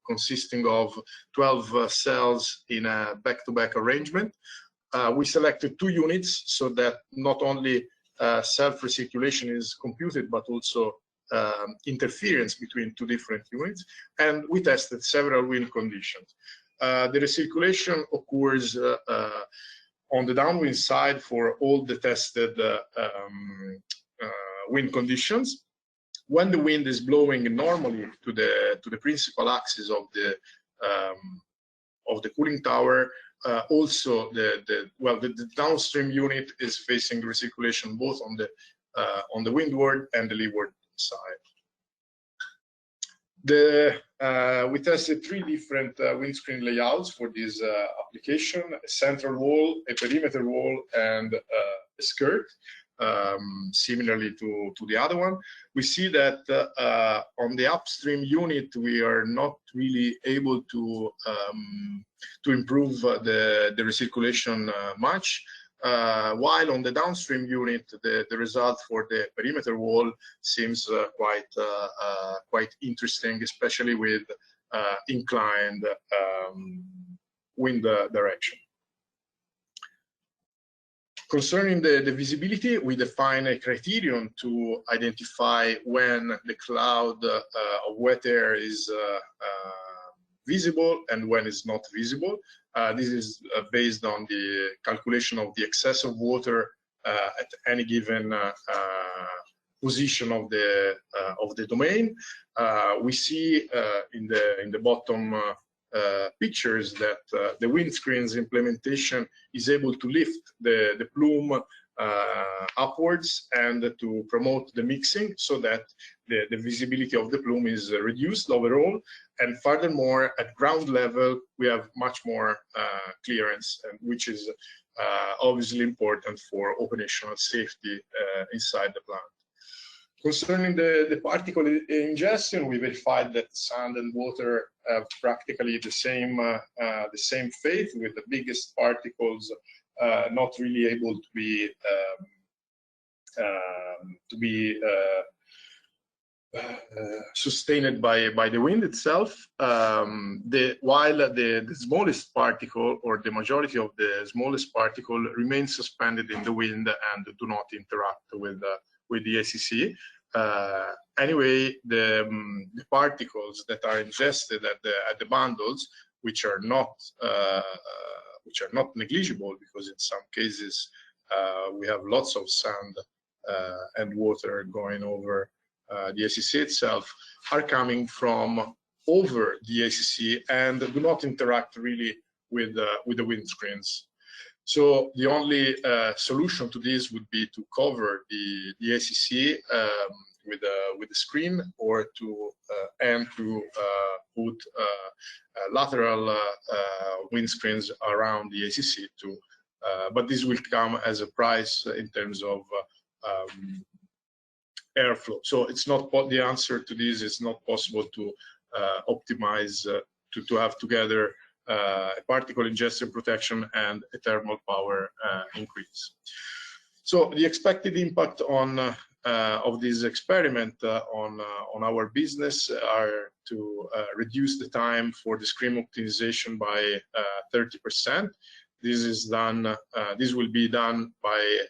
consisting of 12 cells in a back-to-back arrangement. We selected 2 units so that not only self-recirculation is computed, but also interference between 2 different units. And we tested several wind conditions. The recirculation occurs on the downwind side for all the tested wind conditions. When the wind is blowing normally to the principal axis of the cooling tower, also the downstream unit is facing recirculation both on the windward and the leeward side. We tested 3 different windscreen layouts for this application: a central wall, a perimeter wall, and a skirt, similarly to the other one. We see that on the upstream unit, we are not really able to improve the recirculation much. While on the downstream unit, the result for the perimeter wall seems quite interesting, especially with inclined wind direction. Concerning the visibility, we define a criterion to identify when the cloud of wet air is visible and when it's not visible. This is based on the calculation of the excess of water at any given position of the domain. We see in the bottom pictures that the windscreens implementation is able to lift the plume upwards and to promote the mixing, so that the visibility of the plume is reduced overall. And furthermore, at ground level, we have much more clearance, which is obviously important for operational safety inside the plant. Concerning the particle ingestion, we verified that sand and water have practically the same fate, with the biggest particles not really able to be sustained by the wind itself, while the smallest particle, or the majority of the smallest particle, remains suspended in the wind and do not interact with the ACC. Anyway, the particles that are ingested at the bundles, which are not negligible, because in some cases we have lots of sand and water going over the ACC itself, are coming from over the ACC and do not interact really with the windscreens. So the only solution to this would be to cover the ACC with a screen, or to put lateral windscreens around the ACC too. But this will come as a price in terms of airflow. So it's not, the answer to this is not possible to optimize to have together particle ingestion protection and a thermal power increase. So the expected impact on of this experiment on our business are to reduce the time for the screen optimization by 30%. This is done. This will be done by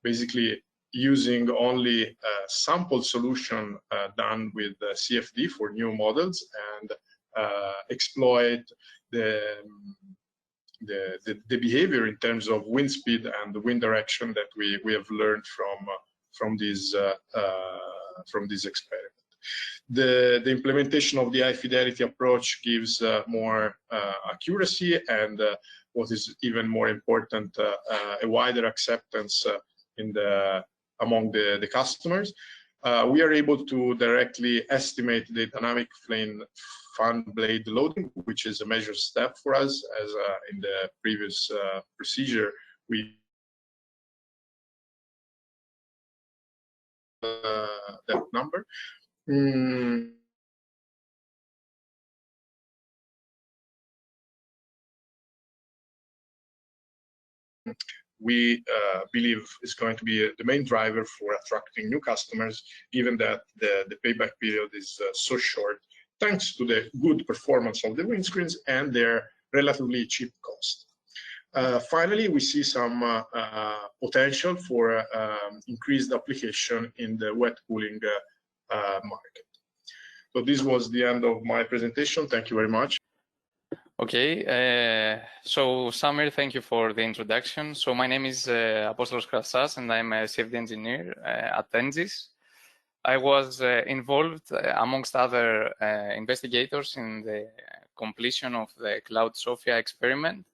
basically using only a sample solution done with CFD for new models and exploit the behavior in terms of wind speed and the wind direction that we have learned from this experiment. The implementation of the high fidelity approach gives more accuracy and what is even more important, a wider acceptance among the customers. We are able to directly estimate the dynamic fan blade loading, which is a major step for us, as in the previous procedure we that number. We believe is going to be the main driver for attracting new customers, given that the payback period is so short, thanks to the good performance of the windscreens and their relatively cheap cost. Finally, we see some potential for increased application in the wet cooling market. So this was the end of my presentation. Thank you very much. Okay, so Samir, thank you for the introduction. So my name is Apostolos Krassas, and I'm a CFD engineer at Engys. I was involved, amongst other investigators, in the completion of the Cloud Sophia experiment.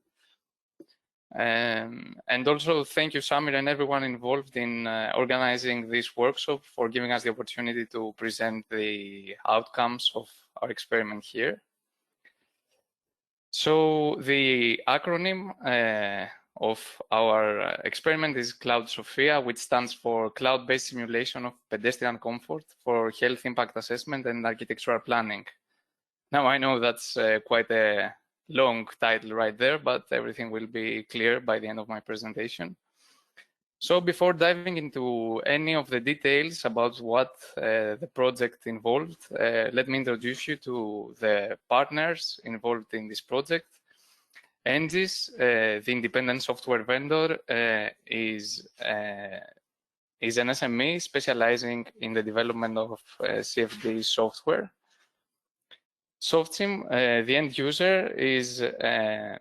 And also thank you, Samir, and everyone involved in organizing this workshop for giving us the opportunity to present the outcomes of our experiment here. So the acronym of our experiment is Cloud Sophia, which stands for Cloud-Based Simulation of Pedestrian Comfort for Health Impact Assessment and Architectural Planning. Now I know that's quite a long title right there, but everything will be clear by the end of my presentation. So before diving into any of the details about what the project involved, let me introduce you to the partners involved in this project. Engys, the independent software vendor, is an SME specializing in the development of CFD software. SoftSim, the end user, is a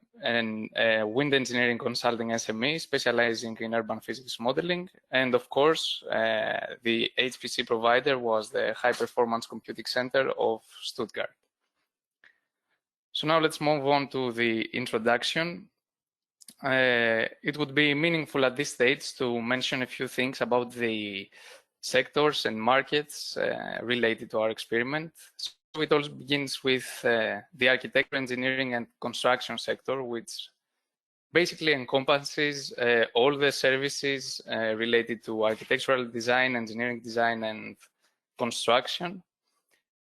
wind engineering consulting SME specializing in urban physics modeling. And of course, the HPC provider was the High Performance Computing Center of Stuttgart. So now let's move on to the introduction. It would be meaningful at this stage to mention a few things about the sectors and markets related to our experiment. So it all begins with the architecture, engineering, and construction sector, which basically encompasses all the services related to architectural design, engineering design, and construction.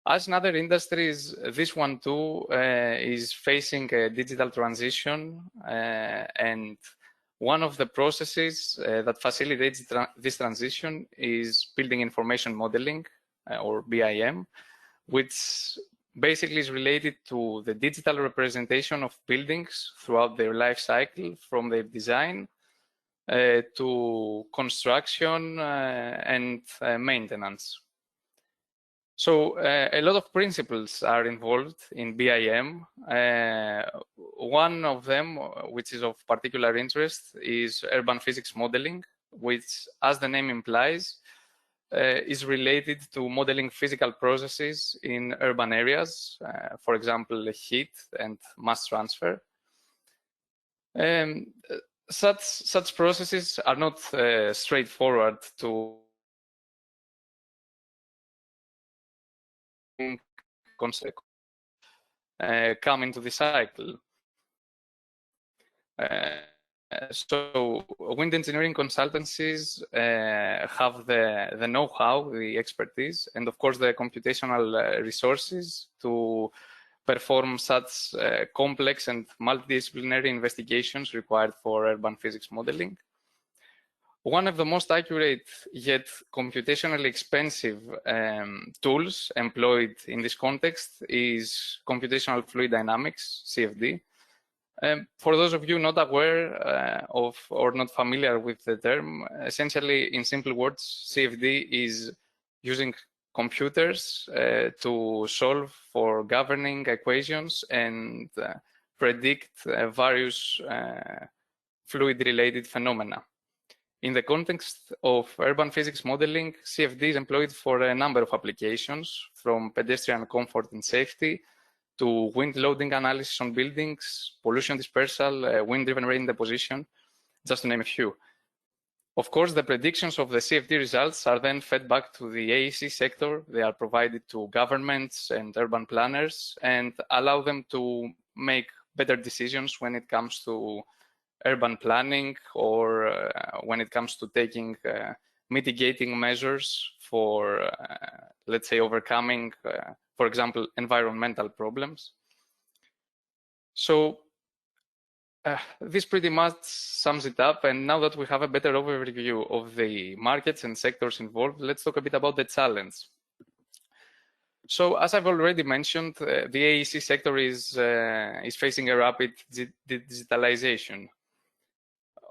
As in other industries, this one too is facing a digital transition, and one of the processes that facilitates this transition is building information modeling, or BIM, which basically is related to the digital representation of buildings throughout their life cycle, from their design to construction and maintenance. So a lot of principles are involved in BIM. One of them, which is of particular interest, is urban physics modeling, which, as the name implies, is related to modeling physical processes in urban areas, for example, heat and mass transfer. Such processes are not straightforward to come into the cycle. So wind engineering consultancies have the know-how, the expertise, and of course the computational resources to perform such complex and multidisciplinary investigations required for urban physics modeling. One of the most accurate yet computationally expensive tools employed in this context is computational fluid dynamics, CFD. For those of you not aware of or not familiar with the term, essentially, in simple words, CFD is using computers to solve for governing equations and predict various fluid-related phenomena. In the context of urban physics modeling, CFD is employed for a number of applications, from pedestrian comfort and safety to wind loading analysis on buildings, pollution dispersal, wind-driven rain deposition, just to name a few. Of course, the predictions of the CFD results are then fed back to the AEC sector. They are provided to governments and urban planners and allow them to make better decisions when it comes to urban planning or when it comes to taking mitigating measures for, let's say, overcoming for example, environmental problems. So this pretty much sums it up. And now that we have a better overview of the markets and sectors involved, let's talk a bit about the challenge. So as I've already mentioned, the AEC sector is facing a rapid digitalization.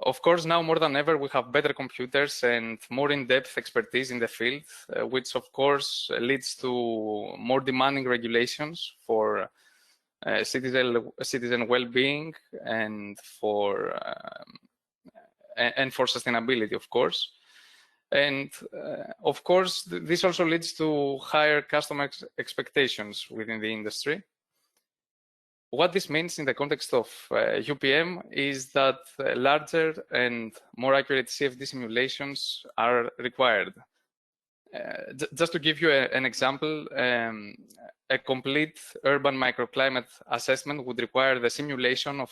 Of course, now more than ever, we have better computers and more in-depth expertise in the field, which of course leads to more demanding regulations for citizen well-being and for sustainability, of course. And of course, this also leads to higher customer expectations within the industry. What this means in the context of UPM is that larger and more accurate CFD simulations are required. Just to give you an example, a complete urban microclimate assessment would require the simulation of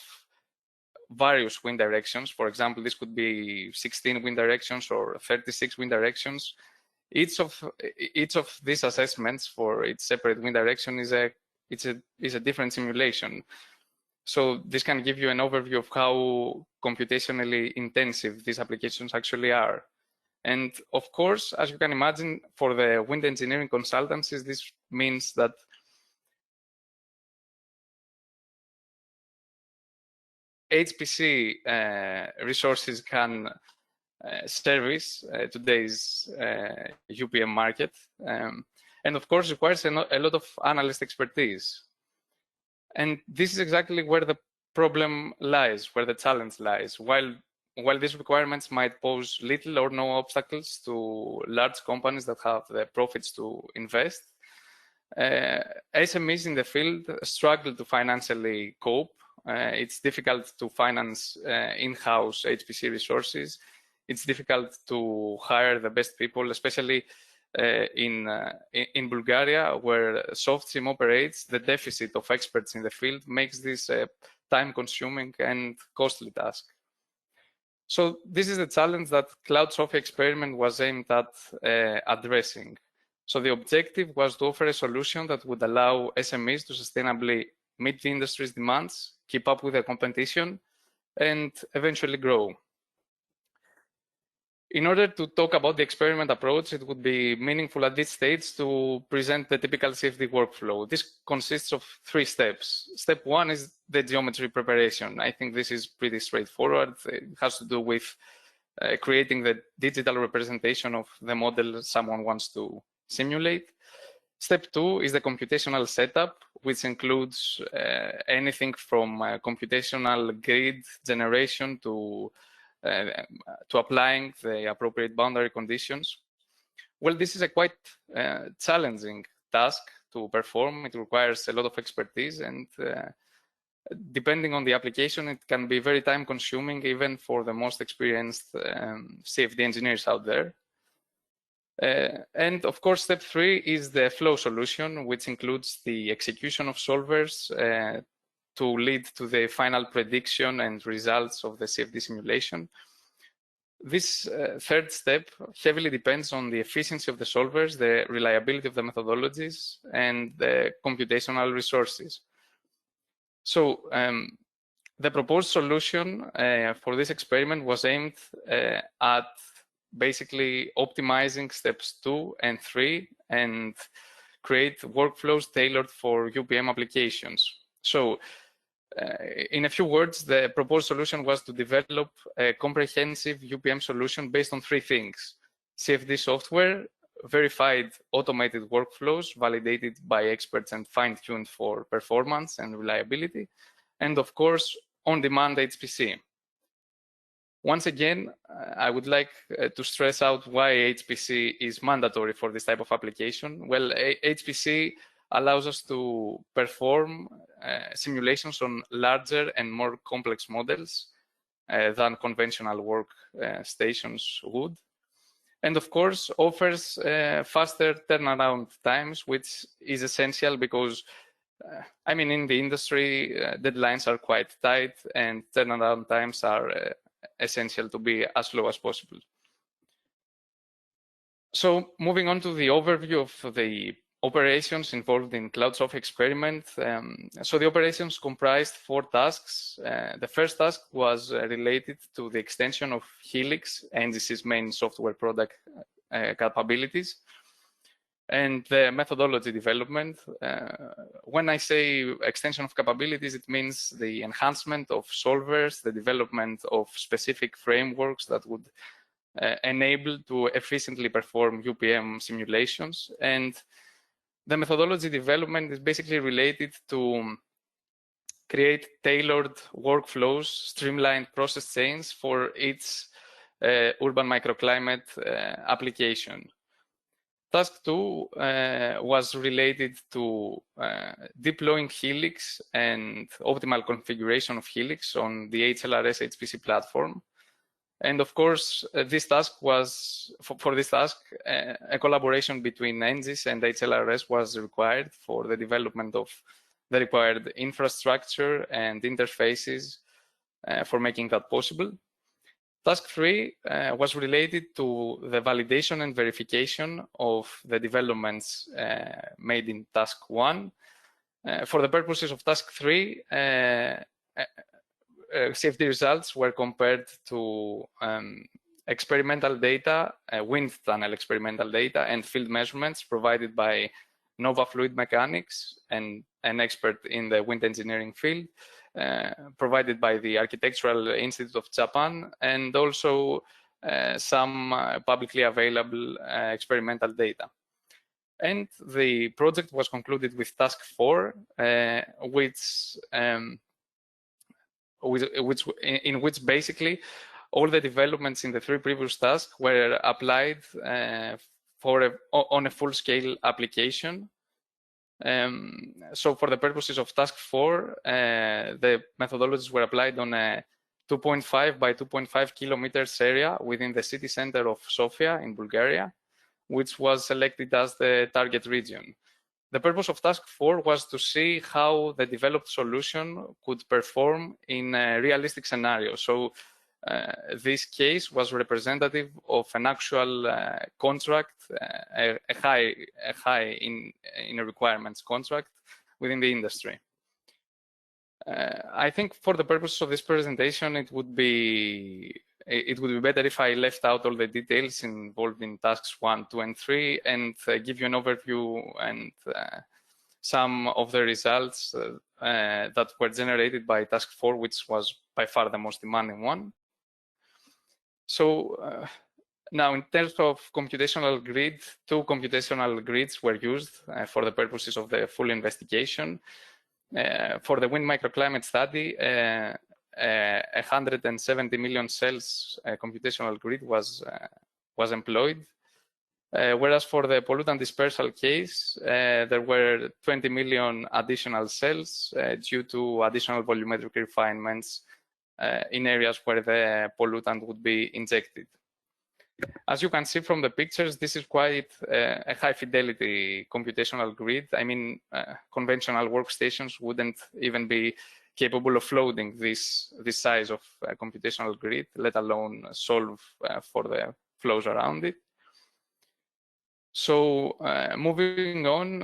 various wind directions. For example, this could be 16 wind directions or 36 wind directions. Each of these assessments for its separate wind direction is a different simulation. So this can give you an overview of how computationally intensive these applications actually are. And of course, as you can imagine, for the wind engineering consultancies, this means that HPC resources can service today's UPM market. And of course, requires a lot of analyst expertise. And this is exactly where the problem lies, where the challenge lies. While these requirements might pose little or no obstacles to large companies that have the profits to invest, SMEs in the field struggle to financially cope. It's difficult to finance in-house HPC resources. It's difficult to hire the best people, especially in Bulgaria, where SoftSim operates. The deficit of experts in the field makes this a time-consuming and costly task. So this is the challenge that Cloud Sophia experiment was aimed at addressing. So the objective was to offer a solution that would allow SMEs to sustainably meet the industry's demands, keep up with the competition, and eventually grow. In order to talk about the experiment approach, it would be meaningful at this stage to present the typical CFD workflow. This consists of 3 steps. Step 1 is the geometry preparation. I think this is pretty straightforward. It has to do with creating the digital representation of the model someone wants to simulate. Step 2 is the computational setup, which includes anything from computational grid generation to applying the appropriate boundary conditions. Well, this is a quite challenging task to perform. It requires a lot of expertise, and depending on the application, it can be very time-consuming, even for the most experienced CFD engineers out there. And of course, step 3 is the flow solution, which includes the execution of solvers to lead to the final prediction and results of the CFD simulation. This third step heavily depends on the efficiency of the solvers, the reliability of the methodologies, and the computational resources. So the proposed solution for this experiment was aimed at basically optimizing steps 2 and 3 and create workflows tailored for UPM applications. So in a few words, the proposed solution was to develop a comprehensive UPM solution based on 3 things: CFD software, verified automated workflows validated by experts and fine-tuned for performance and reliability, and of course, on-demand HPC. Once again, I would like to stress out why HPC is mandatory for this type of application. Well, HPC allows us to perform simulations on larger and more complex models than conventional workstations would. And of course, offers faster turnaround times, which is essential because, I mean, in the industry, deadlines are quite tight and turnaround times are essential to be as low as possible. So moving on to the overview of the operations involved in CloudSoft experiment. So the operations comprised 4 tasks. The first task was related to the extension of Helix, Engys' main software product capabilities, and the methodology development. When I say extension of capabilities, it means the enhancement of solvers, the development of specific frameworks that would enable to efficiently perform UPM simulations. And the methodology development is basically related to create tailored workflows, streamlined process chains for each urban microclimate application. Task 2 was related to deploying Helix and optimal configuration of Helix on the HLRS HPC platform. And of course, this task was, for this task, a collaboration between Engys and HLRS was required for the development of the required infrastructure and interfaces for making that possible. Task 3 was related to the validation and verification of the developments made in Task 1. For the purposes of Task 3, CFD results were compared to experimental data, wind tunnel experimental data, and field measurements provided by Nova Fluid Mechanics, and an expert in the wind engineering field, provided by the Architectural Institute of Japan, and also some publicly available experimental data. And the project was concluded with Task 4, in which basically all the developments in the 3 previous tasks were applied on a full-scale application. So for the purposes of Task 4, the methodologies were applied on a 2.5 by 2.5 kilometers area within the city center of Sofia in Bulgaria, which was selected as the target region. The purpose of Task 4 was to see how the developed solution could perform in a realistic scenario. So this case was representative of an actual contract, a high in a requirements contract within the industry. I think for the purpose of this presentation, it would be better if I left out all the details involved in tasks 1, 2, and 3, and give you an overview and some of the results that were generated by task 4, which was by far the most demanding one. So now, in terms of computational grid, 2 computational grids were used for the purposes of the full investigation. For the wind microclimate study, 170 million cells computational grid was employed, whereas for the pollutant dispersal case, there were 20 million additional cells due to additional volumetric refinements in areas where the pollutant would be injected. As you can see from the pictures, this is quite a high fidelity computational grid. I mean, conventional workstations wouldn't even be capable of loading this size of computational grid, let alone solve for the flows around it. So moving on,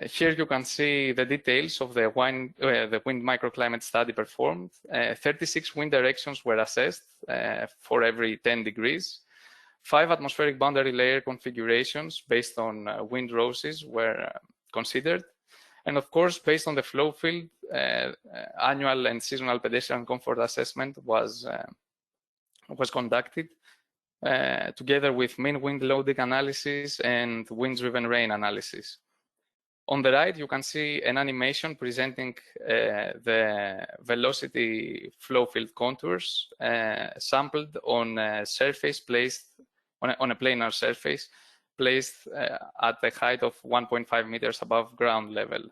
here you can see the details of the wind microclimate study performed. 36 wind directions were assessed for every 10 degrees. 5 atmospheric boundary layer configurations based on wind roses were considered. And of course, based on the flow field, annual and seasonal pedestrian comfort assessment was conducted. Together with mean wind loading analysis and wind-driven rain analysis. On the right, you can see an animation presenting the velocity flow field contours sampled on a surface placed on a planar surface placed at a height of 1.5 meters above ground level.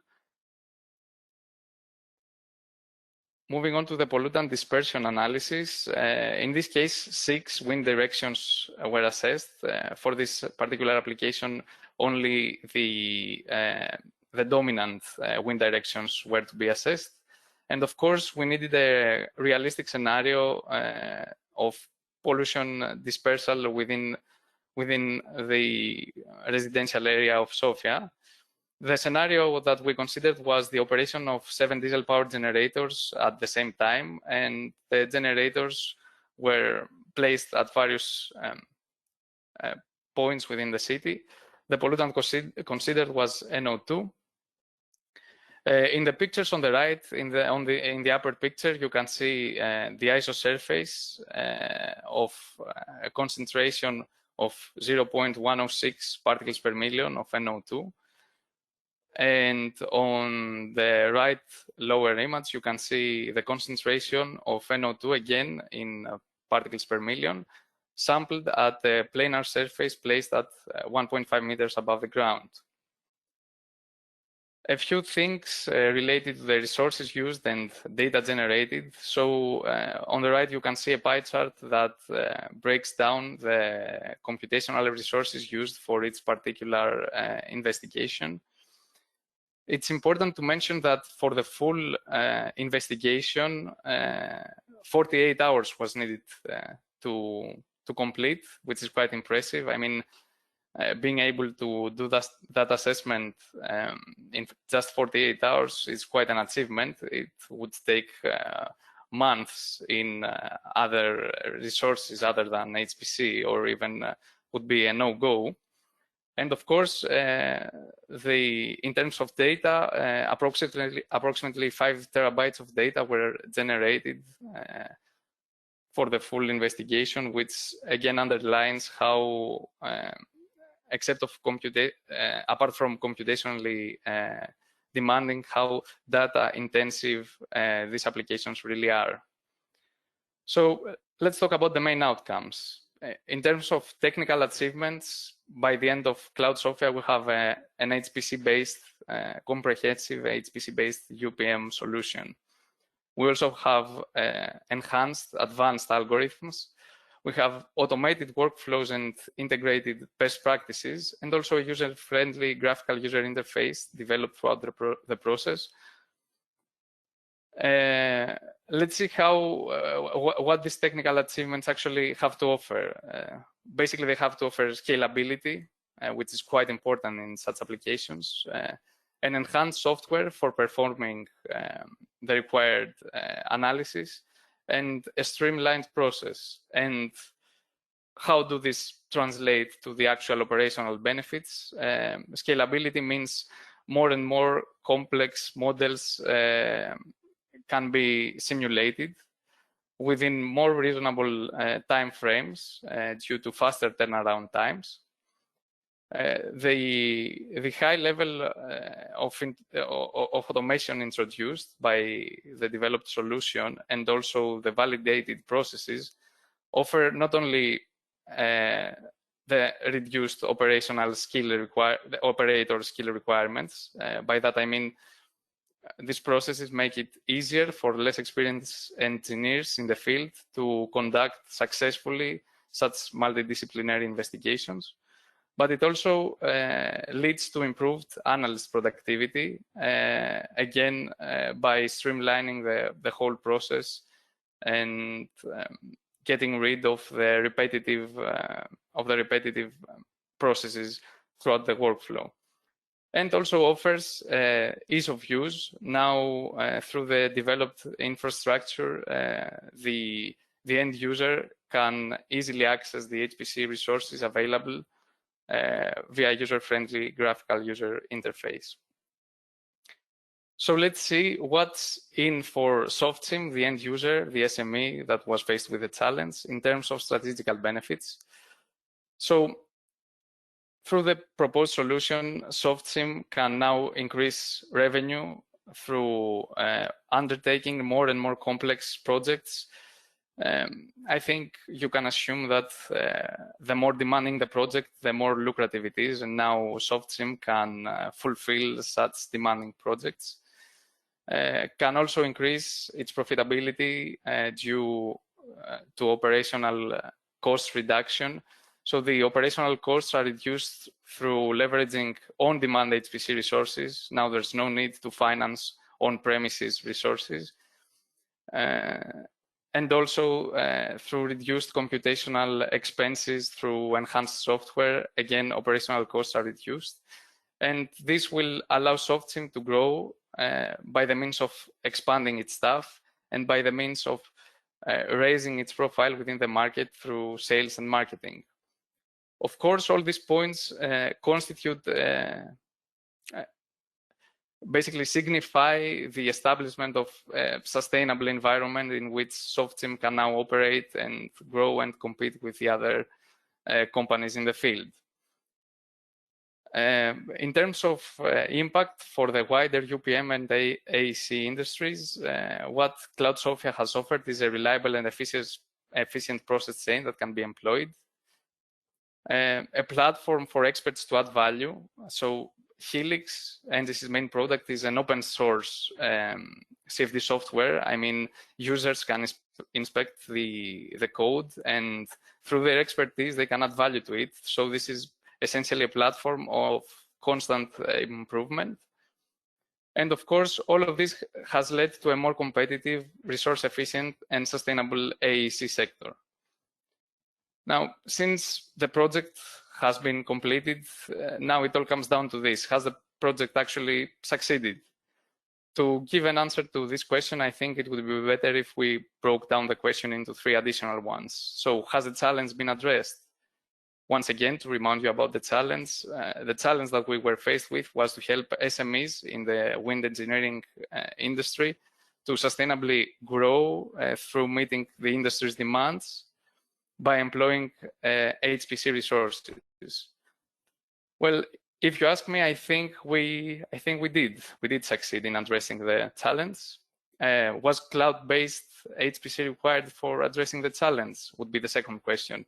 Moving on to the pollutant dispersion analysis, in this case, 6 wind directions were assessed. For this particular application, only the dominant wind directions were to be assessed. And of course, we needed a realistic scenario of pollution dispersal within the residential area of Sofia. The scenario that we considered was the operation of 7 diesel power generators at the same time, and the generators were placed at various points within the city. The pollutant considered was NO2. In the pictures on the right, in the upper picture, you can see the isosurface of a concentration of 0.106 particles per million of NO2. And on the right lower image, you can see the concentration of NO2 again in particles per million, sampled at the planar surface placed at 1.5 meters above the ground. A few things related to the resources used and data generated. So on the right, you can see a pie chart that breaks down the computational resources used for each particular investigation. It's important to mention that for the full investigation, 48 hours was needed to complete, which is quite impressive. I mean, being able to do that assessment in just 48 hours is quite an achievement. It would take months in other resources other than HPC, or even would be a no-go. And of course, in terms of data, approximately 5 terabytes of data were generated for the full investigation, which again underlines how, apart from computationally demanding, how data intensive these applications really are. So let's talk about the main outcomes. In terms of technical achievements, by the end of Cloud Sofia, we have an HPC-based, comprehensive HPC-based UPM solution. We also have enhanced advanced algorithms. We have automated workflows and integrated best practices, and also a user-friendly graphical user interface developed throughout the process. Let's see what these technical achievements actually have to offer. Basically, they have to offer scalability, which is quite important in such applications, and enhanced software for performing the required analysis, and a streamlined process. And how do this translate to the actual operational benefits? Scalability means more and more complex models can be simulated within more reasonable time frames due to faster turnaround times. The high level of automation introduced by the developed solution, and also the validated processes, offer not only the reduced operational operator skill requirements. By that I mean these processes make it easier for less experienced engineers in the field to conduct successfully such multidisciplinary investigations. but it also leads to improved analyst productivity, again, by streamlining the whole process and getting rid of the repetitive processes throughout the workflow. And also offers ease of use. Now, through the developed infrastructure, the end user can easily access the HPC resources available via user-friendly graphical user interface. So let's see what's in for SoftSim, the end user, the SME that was faced with the challenge in terms of strategical benefits. So through the proposed solution, SoftSim can now increase revenue through undertaking more and more complex projects. I think you can assume that the more demanding the project, the more lucrative it is, and now SoftSim can fulfill such demanding projects. Can also increase its profitability due to operational cost reduction. So the operational costs are reduced through leveraging on-demand HPC resources. Now there's no need to finance on-premises resources. And also through reduced computational expenses through enhanced software. Again, operational costs are reduced. And this will allow SoftSim to grow by the means of expanding its staff and by the means of raising its profile within the market through sales and marketing. Of course, all these points constitute, basically signify the establishment of a sustainable environment in which SoftSim can now operate and grow and compete with the other companies in the field. In terms of impact for the wider UPM and AEC industries, what Cloud Sophia has offered is a reliable and efficient process chain that can be employed. A platform for experts to add value. So Helix, Engys' main product, is an open source CFD software. I mean, users can inspect the code, and through their expertise, they can add value to it. So this is essentially a platform of constant improvement. And of course, all of this has led to a more competitive, resource efficient, and sustainable AEC sector. Now, since the project has been completed, now it all comes down to this. Has the project actually succeeded? To give an answer to this question, I think it would be better if we broke down the question into 3 additional ones. So has the challenge been addressed? Once again, to remind you about the challenge that we were faced with was to help SMEs in the wind engineering industry to sustainably grow through meeting the industry's demands by employing HPC resources. Well, if you ask me, I think we did succeed in addressing the challenge. Was cloud-based HPC required for addressing the challenge? Would be the second question.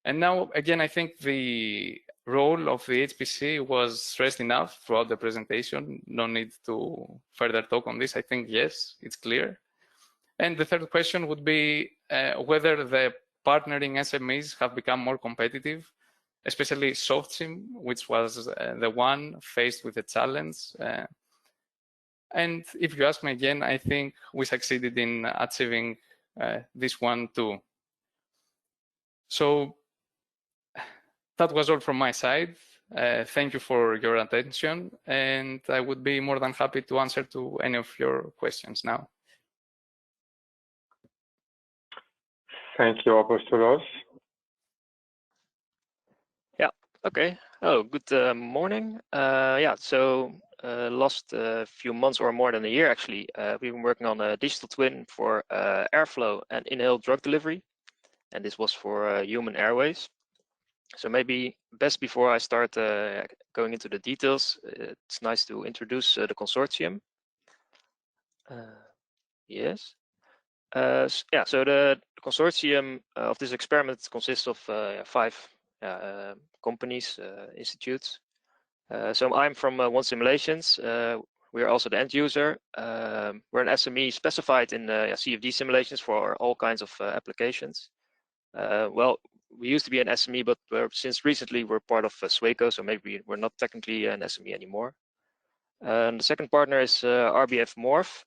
And now, again, I think the role of the HPC was stressed enough throughout the presentation. No need to further talk on this. I think, yes, it's clear. And the third question would be whether the partnering SMEs have become more competitive, especially SoftSim, which was the one faced with the challenge. And if you ask me again, I think we succeeded in achieving this one too. So that was all from my side. Thank you for your attention, and I would be more than happy to answer to any of your questions now. Thank you, Apostolos. Yeah, okay. Oh, good morning. Yeah, so last few months or more than a year, actually, we've been working on a digital twin for airflow and inhaled drug delivery. And this was for human airways. So maybe best before I start going into the details, it's nice to introduce the consortium. Yes. Yeah, so the consortium of this experiment consists of 5 companies, institutes. So I'm from One Simulations. We're also the end user. We're an SME specified in CFD simulations for all kinds of applications. Well, we used to be an SME, but since recently we're part of Sweco, so maybe we're not technically an SME anymore. And the second partner is RBF Morph.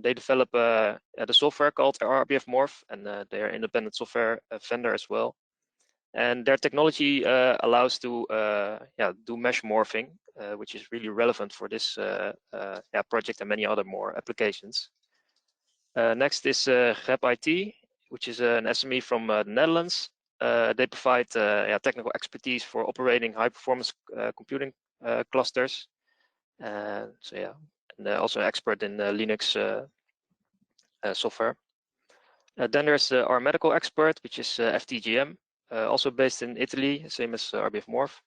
They develop the software called RBF Morph, and they are an independent software vendor as well. And their technology allows to do mesh morphing, which is really relevant for this project and many other more applications. Next is Grep IT, which is an SME from the Netherlands. They provide technical expertise for operating high-performance computing clusters. And they're also an expert in Linux software. Then there's our medical expert, which is FTGM, also based in Italy, same as RBF Morph.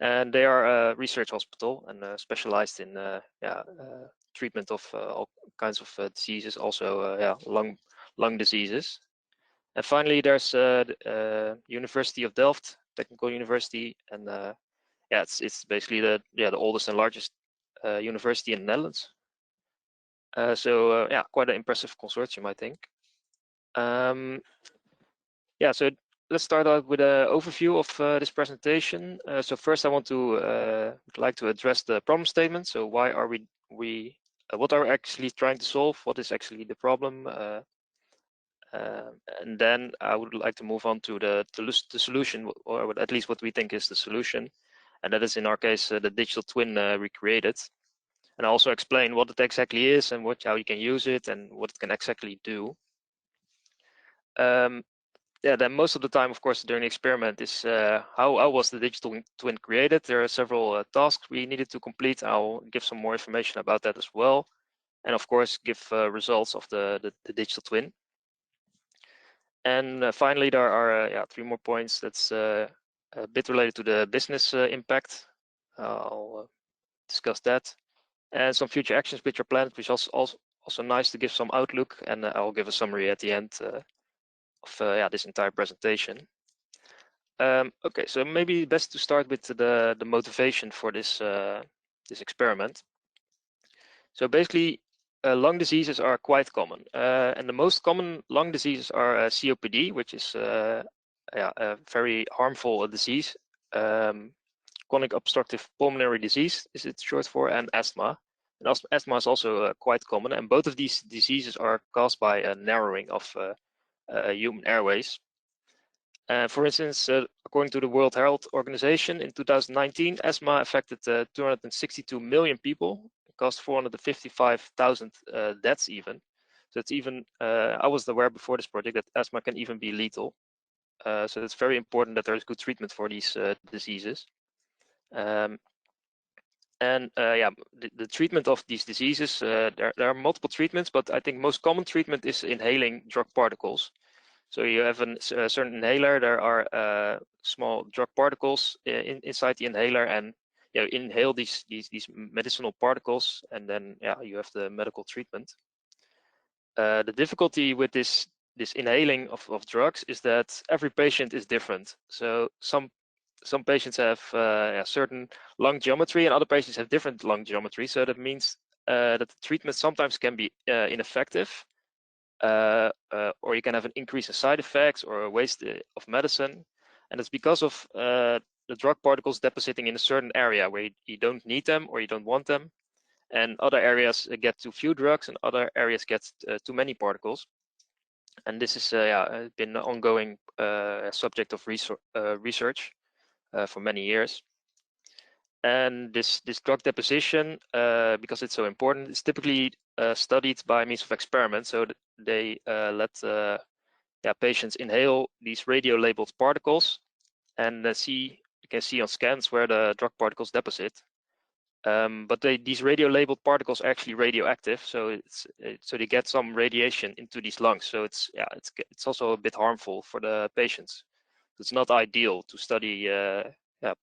And they are a research hospital and specialized in treatment of all kinds of diseases, also lung diseases. And finally, there's University of Delft, Technical University, and it's basically the oldest and largest university in the Netherlands. Quite an impressive consortium, I think. So let's start out with an overview of this presentation. So first, I would like to address the problem statement. So why are what are we actually trying to solve? What is actually the problem? And then I would like to move on to the solution, or at least what we think is the solution. And that is, in our case, the digital twin recreated. And I also explain what it exactly is and how you can use it and what it can exactly do. Then most of the time, of course, during the experiment is how was the digital twin created? There are several tasks we needed to complete. I'll give some more information about that as well. And of course, give results of the digital twin. And finally, there are 3 more points that's a bit related to the business impact. I'll discuss that. And some future actions which are planned, which is also nice to give some outlook. And I'll give a summary at the end of this entire presentation. Okay, so maybe best to start with the motivation for this experiment. So basically, lung diseases are quite common, and the most common lung diseases are COPD, which is a very harmful disease. Chronic obstructive pulmonary disease is it short for, and asthma. And asthma is also quite common, and both of these diseases are caused by a narrowing of human airways. For instance, according to the World Health Organization, in 2019, asthma affected 262 million people, caused 455,000 deaths even. So it's even, I was aware before this project that asthma can even be lethal. So it's very important that there is good treatment for these diseases. The treatment of these diseases, there are multiple treatments, but I think most common treatment is inhaling drug particles. So you have a certain inhaler, there are small drug particles inside the inhaler, and you inhale these medicinal particles, and then you have the medical treatment. The difficulty with this inhaling of drugs is that every patient is different. So some patients have certain lung geometry, and other patients have different lung geometry. So that means that the treatment sometimes can be ineffective, or you can have an increase in side effects or a waste of medicine. And it's because of the drug particles depositing in a certain area where you don't need them or you don't want them. And other areas get too few drugs, and other areas get too many particles. And this is been an ongoing subject of research for many years. And this drug deposition, because it's so important, is typically studied by means of experiments. So they let patients inhale these radio-labeled particles, and you can see on scans where the drug particles deposit. But these radio-labeled particles are actually radioactive, so they get some radiation into these lungs. So it's also a bit harmful for the patients. It's not ideal to study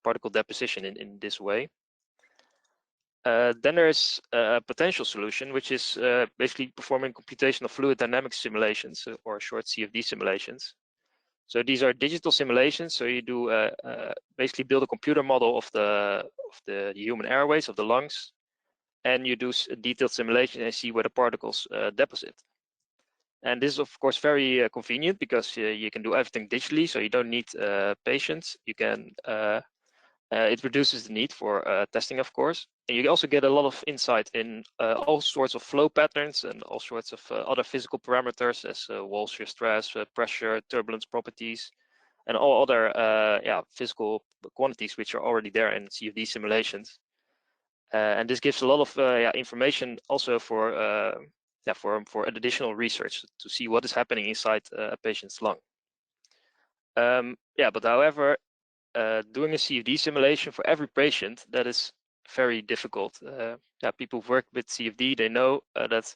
particle deposition in this way. Then there's a potential solution, which is basically performing computational fluid dynamics simulations, or short CFD simulations. So these are digital simulations. So you do basically build a computer model of the human airways, of the lungs, and you do a detailed simulation and see where the particles deposit. And this is of course very convenient because you can do everything digitally, so you don't need patients. You can it reduces the need for testing, of course. And you also get a lot of insight in all sorts of flow patterns and all sorts of other physical parameters as wall shear stress, pressure, turbulence properties, and all other physical quantities which are already there in CFD simulations. And this gives a lot of information also for additional research to see what is happening inside a patient's lung. But however, doing a CFD simulation for every patient, that is very difficult. People who've worked with CFD, they know that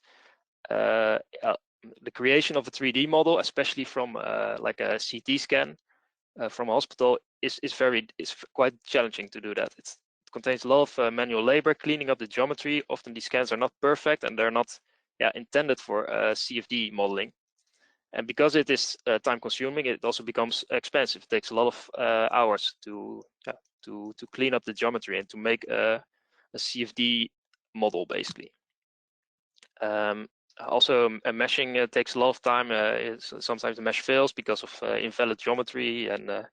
the creation of a 3D model, especially from like a CT scan from a hospital, is quite challenging to do that. It contains a lot of manual labor, cleaning up the geometry. Often these scans are not perfect and they're not intended for CFD modeling. And because it is time consuming, it also becomes expensive. It takes a lot of hours to clean up the geometry and to make a CFD model, basically. Also, meshing takes a lot of time. Sometimes the mesh fails because of invalid geometry, and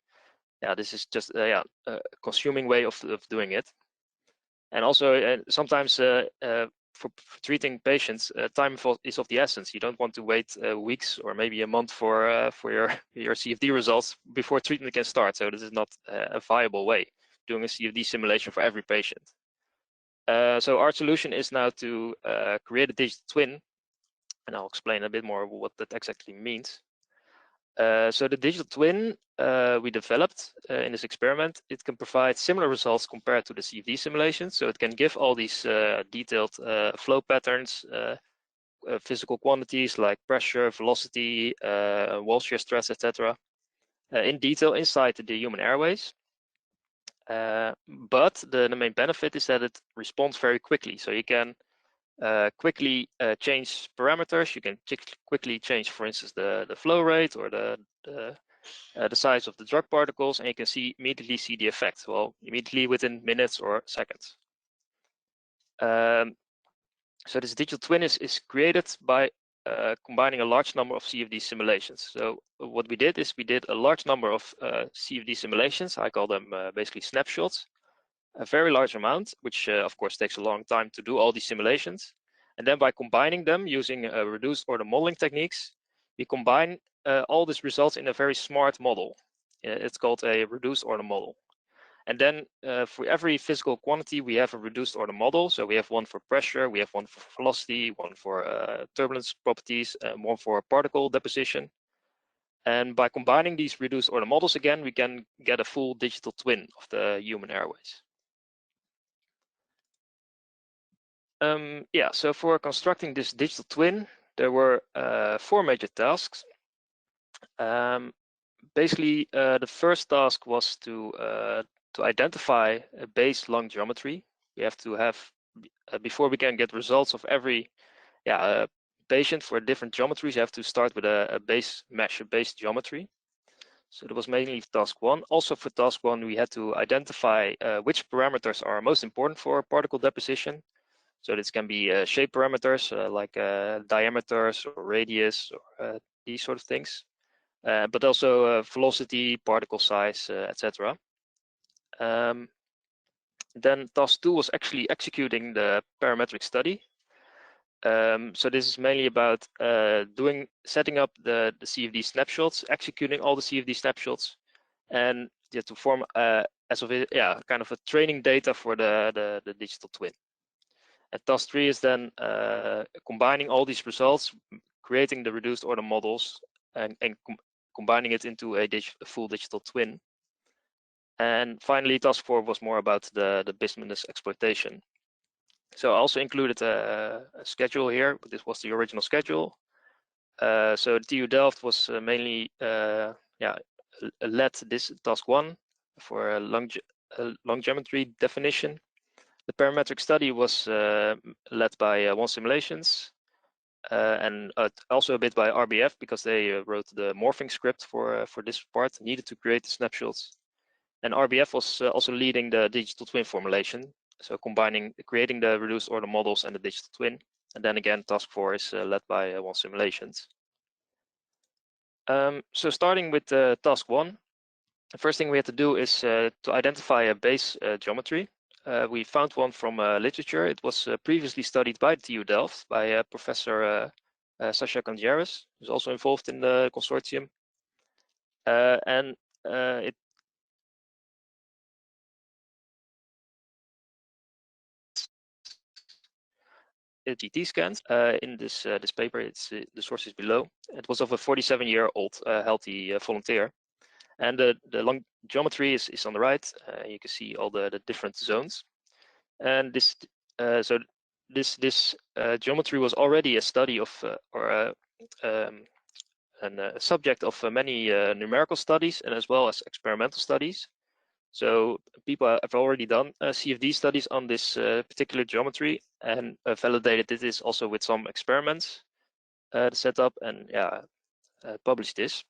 this is just a consuming way of doing it. And also, sometimes for treating patients, time is of the essence. You don't want to wait weeks or maybe a month for your CFD results before treatment can start. So this is not a viable way, doing a CFD simulation for every patient. So our solution is now to create a digital twin, and I'll explain a bit more what that exactly means. So the digital twin we developed in this experiment, it can provide similar results compared to the CFD simulation. So it can give all these detailed flow patterns, physical quantities like pressure, velocity, wall shear stress, etc. In detail inside the human airways. But the main benefit is that it responds very quickly. So you can quickly change parameters. You can quickly change, for instance, the flow rate or the size of the drug particles, and you can immediately see the effect. Well, immediately within minutes or seconds. So this digital twin is created by combining a large number of CFD simulations. So what we did is we did a large number of CFD simulations. I call them basically snapshots. A very large amount, which of course takes a long time to do all these simulations. And then by combining them using reduced order modeling techniques, we combine all these results in a very smart model. It's called a reduced order model. And then for every physical quantity, we have a reduced order model. So we have one for pressure, we have one for velocity, one for turbulence properties, and one for particle deposition. And by combining these reduced order models again, we can get a full digital twin of the human airways. So for constructing this digital twin, there were 4 major tasks. Basically, the first task was to identify a base lung geometry. We have to have, before we can get results of every patient for different geometries, you have to start with a base mesh, a base geometry. So that was mainly task 1. Also for task 1, we had to identify which parameters are most important for particle deposition. So this can be shape parameters like diameters or radius or these sort of things, but also velocity, particle size, etc. Then task 2 was actually executing the parametric study. So this is mainly about setting up the CFD snapshots, executing all the CFD snapshots, and to form kind of a training data for the digital twin. And task 3 is then combining all these results, creating the reduced order models, and combining it into a full digital twin. And finally, task 4 was more about the business exploitation. So I also included a schedule here, but this was the original schedule. So TU Delft was mainly led this task 1 for lung geometry definition. The parametric study was led by One Simulations and also a bit by RBF because they wrote the morphing script for this part needed to create the snapshots. And RBF was also leading the digital twin formulation, so creating the reduced order models and the digital twin. And then again, task 4 is led by One Simulations. So starting with task 1, the first thing we had to do is to identify a base geometry. We found one from literature. It was previously studied by TU Delft by Professor Sasha Kanjaris, who's also involved in the consortium. It GT scans in this paper. It's the source is below. It was of a 47-year-old healthy volunteer, and the long geometry is on the right. You can see all the different zones, and this geometry was already a study of a subject of many numerical studies and as well as experimental studies. So people have already done CFD studies on this particular geometry and validated this also with some experiments set up and published this.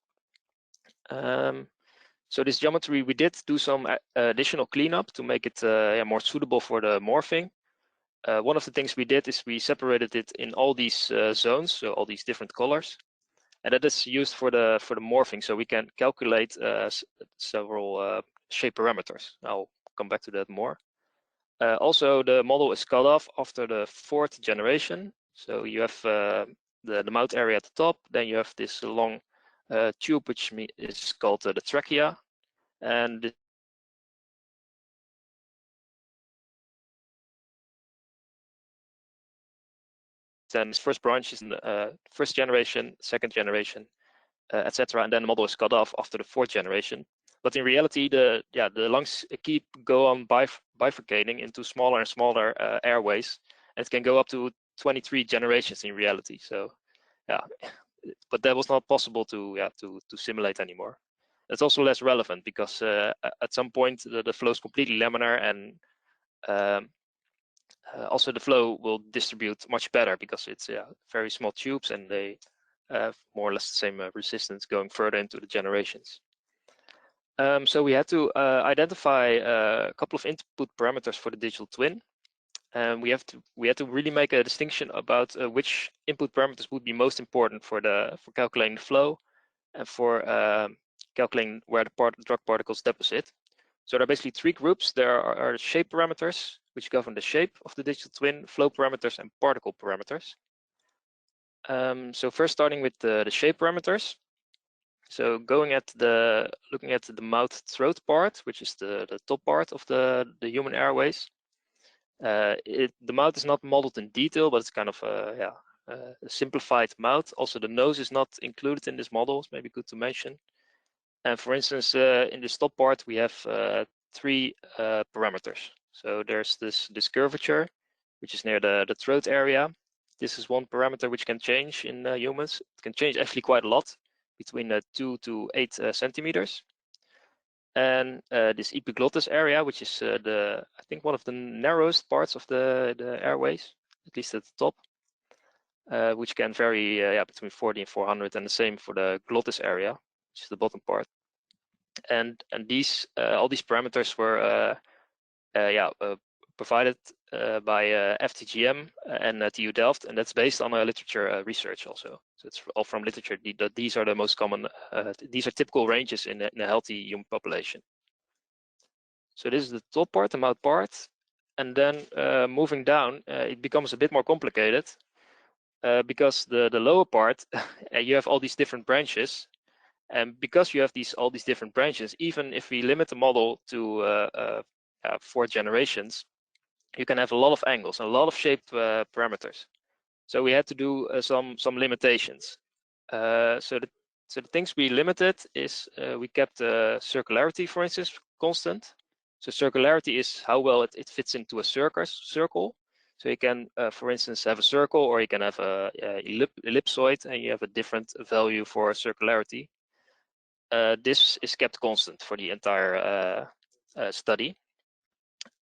So this geometry, we did do some additional cleanup to make it more suitable for the morphing. One of the things we did is we separated it in all these zones, so all these different colors, and that is used for the morphing. So we can calculate several shape parameters. I'll come back to that more. Also, the model is cut off after the 4th generation. So you have the mouth area at the top, then you have this long tube, which is called the trachea, and then its first branch is in the 1st generation, 2nd generation, etc. And then the model is cut off after the 4th generation. But in reality, the lungs go on bifurcating into smaller and smaller airways, and it can go up to 23 generations in reality. So but that was not possible to simulate anymore. It's also less relevant because at some point the flow is completely laminar, and also the flow will distribute much better because it's very small tubes and they have more or less the same resistance going further into the generations. So we had to identify a couple of input parameters for the digital twin, and we had to really make a distinction about which input parameters would be most important for calculating the flow and for calculating where the drug particles deposit. So there are basically 3 groups. There are shape parameters, which govern the shape of the digital twin, flow parameters, and particle parameters. So first starting with the shape parameters. So looking at the mouth-throat part, which is the top part of the human airways. The mouth is not modeled in detail, but it's kind of a simplified mouth. Also, the nose is not included in this model. It's maybe good to mention. And for instance, in this top part, we have 3 parameters. So there's this curvature, which is near the throat area. This is one parameter which can change in humans. It can change actually quite a lot, between 2 to 8 centimeters. And this epiglottis area, which is I think one of the narrowest parts of the airways, at least at the top, which can vary between 40 and 400, and the same for the glottis area, which is the bottom part. And these all these parameters were provided by FTGM and TU Delft, and that's based on literature research also. So it's all from literature. These are the most common. These are typical ranges in a healthy human population. So this is the top part, the mouth part, and then moving down, it becomes a bit more complicated because the lower part, you have all these different branches. And because you have all these different branches, even if we limit the model to 4 generations, you can have a lot of angles and a lot of shape parameters. So we had to do some limitations. So the things we limited is we kept circularity, for instance, constant. So circularity is how well it fits into a circle. So you can, for instance, have a circle, or you can have a ellipsoid, and you have a different value for circularity. This is kept constant for the entire study.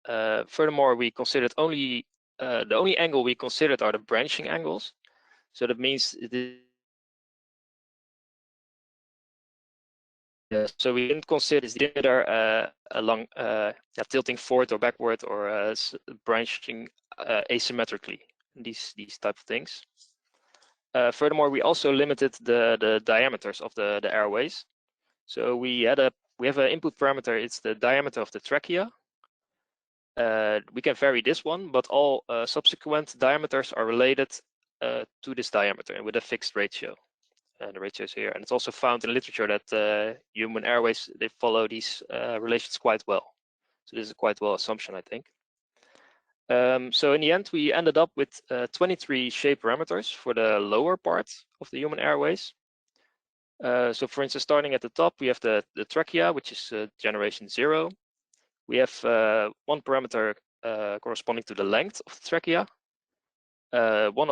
Furthermore, we considered the only angle we considered are the branching angles. So that means so we didn't consider along tilting forward or backward, or branching asymmetrically. These type of things. Furthermore, we also limited the diameters of the airways. So we have an input parameter. It's the diameter of the trachea. We can vary this one, but all subsequent diameters are related to this diameter and with a fixed ratio. And the ratio is here. And it's also found in literature that human airways, they follow these relations quite well. So this is quite well assumption, I think. So in the end, we ended up with 23 shape parameters for the lower part of the human airways. So for instance, starting at the top, we have the trachea, which is generation 0. We have one parameter corresponding to the length of the trachea, one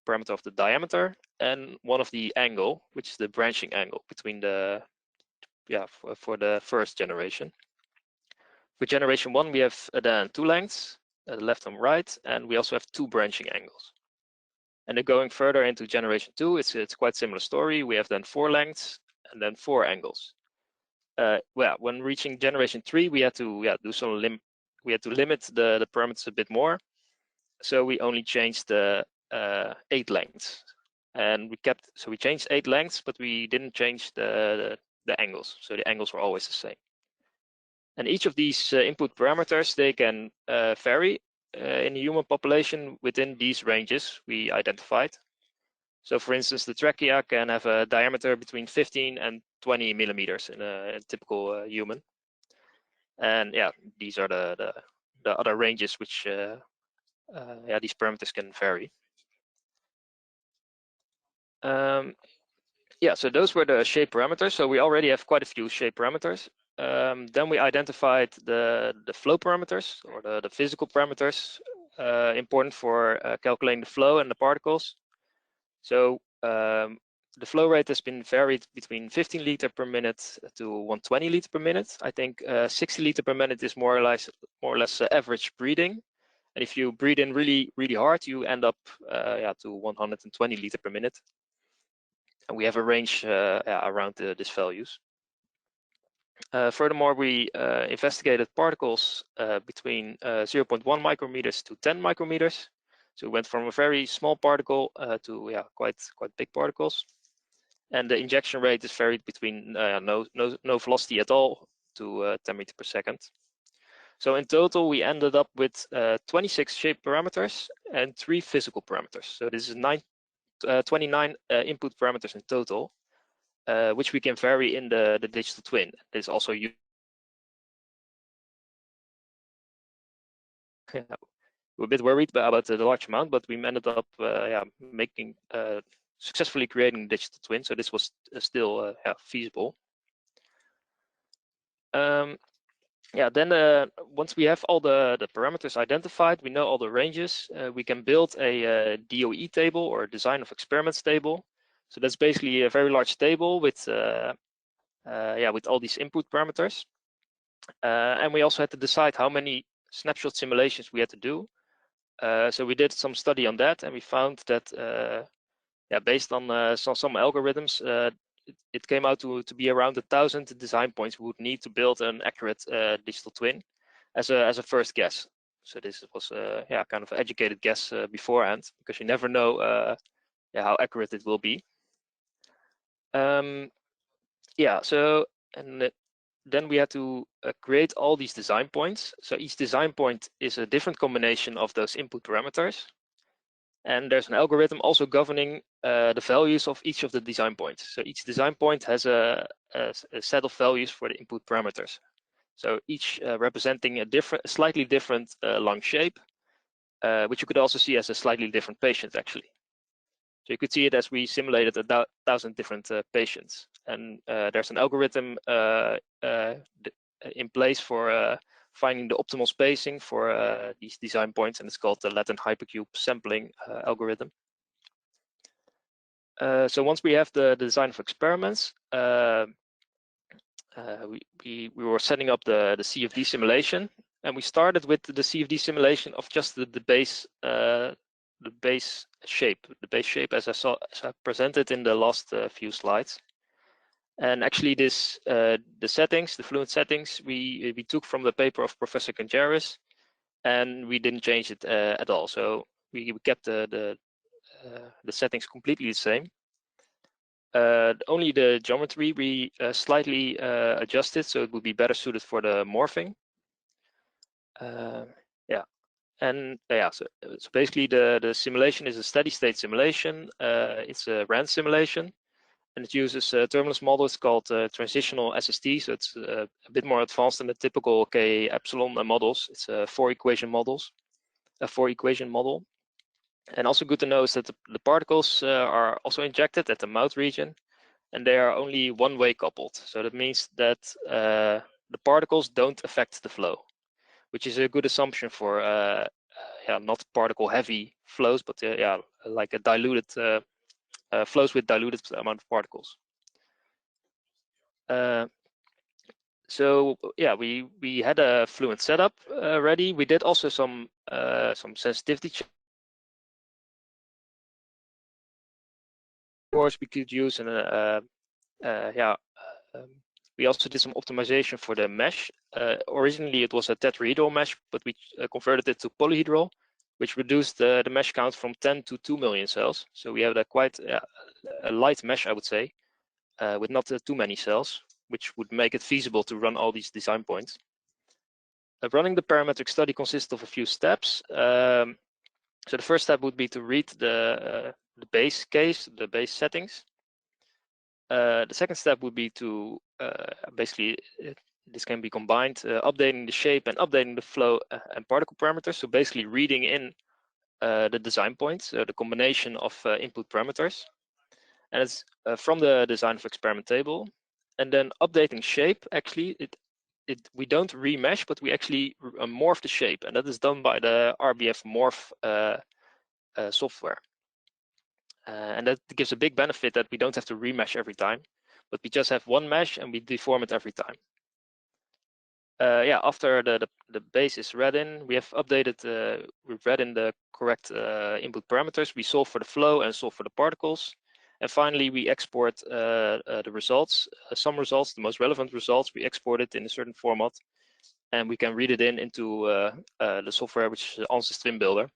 parameter of the diameter, and one of the angle, which is the branching angle between the, for the first generation. For generation 1, we have then 2 lengths, left and right, and we also have 2 branching angles. And then going further into generation 2, it's quite similar story. We have then 4 lengths and then 4 angles. When reaching generation 3, we had to we had to limit the parameters a bit more. So we only changed the 8 lengths, and we changed 8 lengths, but we didn't change the angles. So the angles were always the same. And each of these input parameters, they can vary in the human population within these ranges we identified. So for instance, the trachea can have a diameter between 15 and 20 millimeters in a typical human. And yeah, these are the other ranges which these parameters can vary. So those were the shape parameters. So we already have quite a few shape parameters. Then we identified the flow parameters, or the physical parameters important for calculating the flow and the particles. So the flow rate has been varied between 15 liter per minute to 120 liter per minute. I think 60 liter per minute is more or less average breathing. And if you breathe in really, really hard, you end up to 120 liter per minute. And we have a range around these values. Furthermore, we investigated particles between 0.1 micrometers to 10 micrometers. So we went from a very small particle to quite big particles. And the injection rate is varied between no velocity at all to 10 meters per second. So in total, we ended up with 26 shape parameters and 3 physical parameters. So this is 29 input parameters in total, which we can vary in the digital twin. There's also we're a bit worried about the large amount, but we ended up making successfully creating a digital twin. So this was still feasible. Then once we have all the parameters identified, we know all the ranges, we can build a DOE table, or design of experiments table. So that's basically a very large table with all these input parameters. And we also had to decide how many snapshot simulations we had to do. So we did some study on that, and we found that based on some algorithms, it came out to be around 1,000 design points we would need to build an accurate digital twin as a first guess. So this was kind of an educated guess beforehand, because you never know how accurate it will be. Then we had to create all these design points. So each design point is a different combination of those input parameters. And there's an algorithm also governing the values of each of the design points. So each design point has a set of values for the input parameters. So each representing a slightly different lung shape, which you could also see as a slightly different patient, actually. So you could see it as we simulated 1,000 different patients. And there's an algorithm in place for finding the optimal spacing for these design points, and it's called the Latin hypercube sampling algorithm. So once we have the design of experiments, we were setting up the CFD simulation, and we started with the CFD simulation of just the base shape as I presented in the last few slides. And actually, the fluent settings, we took from the paper of Professor Congeris, and we didn't change it at all. So we kept the the settings completely the same. Only the geometry we slightly adjusted, so it would be better suited for the morphing. So basically the simulation is a steady state simulation. It's a RAND simulation, and it uses terminus models called transitional SST. So it's a bit more advanced than the typical K epsilon models. It's a 4-equation model. And also good to know is that the particles are also injected at the mouth region, and they are only one-way coupled. So that means that the particles don't affect the flow, which is a good assumption for not particle-heavy flows, but like a diluted flows with diluted amount of particles. We had a fluent setup ready. We did also some sensitivity checks. Of course, we could use we also did some optimization for the mesh. Originally, it was a tetrahedral mesh, but we converted it to polyhedral, which reduced the mesh count from 10 to 2 million cells. So we have quite a light mesh, I would say, with not too many cells, which would make it feasible to run all these design points. Running the parametric study consists of a few steps. So the first step would be to read the base case, the base settings. The second step would be to this can be combined, updating the shape and updating the flow and particle parameters. So basically reading in the design points, the combination of input parameters. And it's from the design of experiment table. And then updating shape, actually, we don't remesh, but we actually morph the shape. And that is done by the RBF morph software. And that gives a big benefit that we don't have to remesh every time, but we just have one mesh and we deform it every time. After the base is read in, we have updated, we've read in the correct input parameters. We solve for the flow and solve for the particles. And finally, we export the results, some results, the most relevant results, we export it in a certain format, and we can read it into the software, which is Ansys Twin Builder.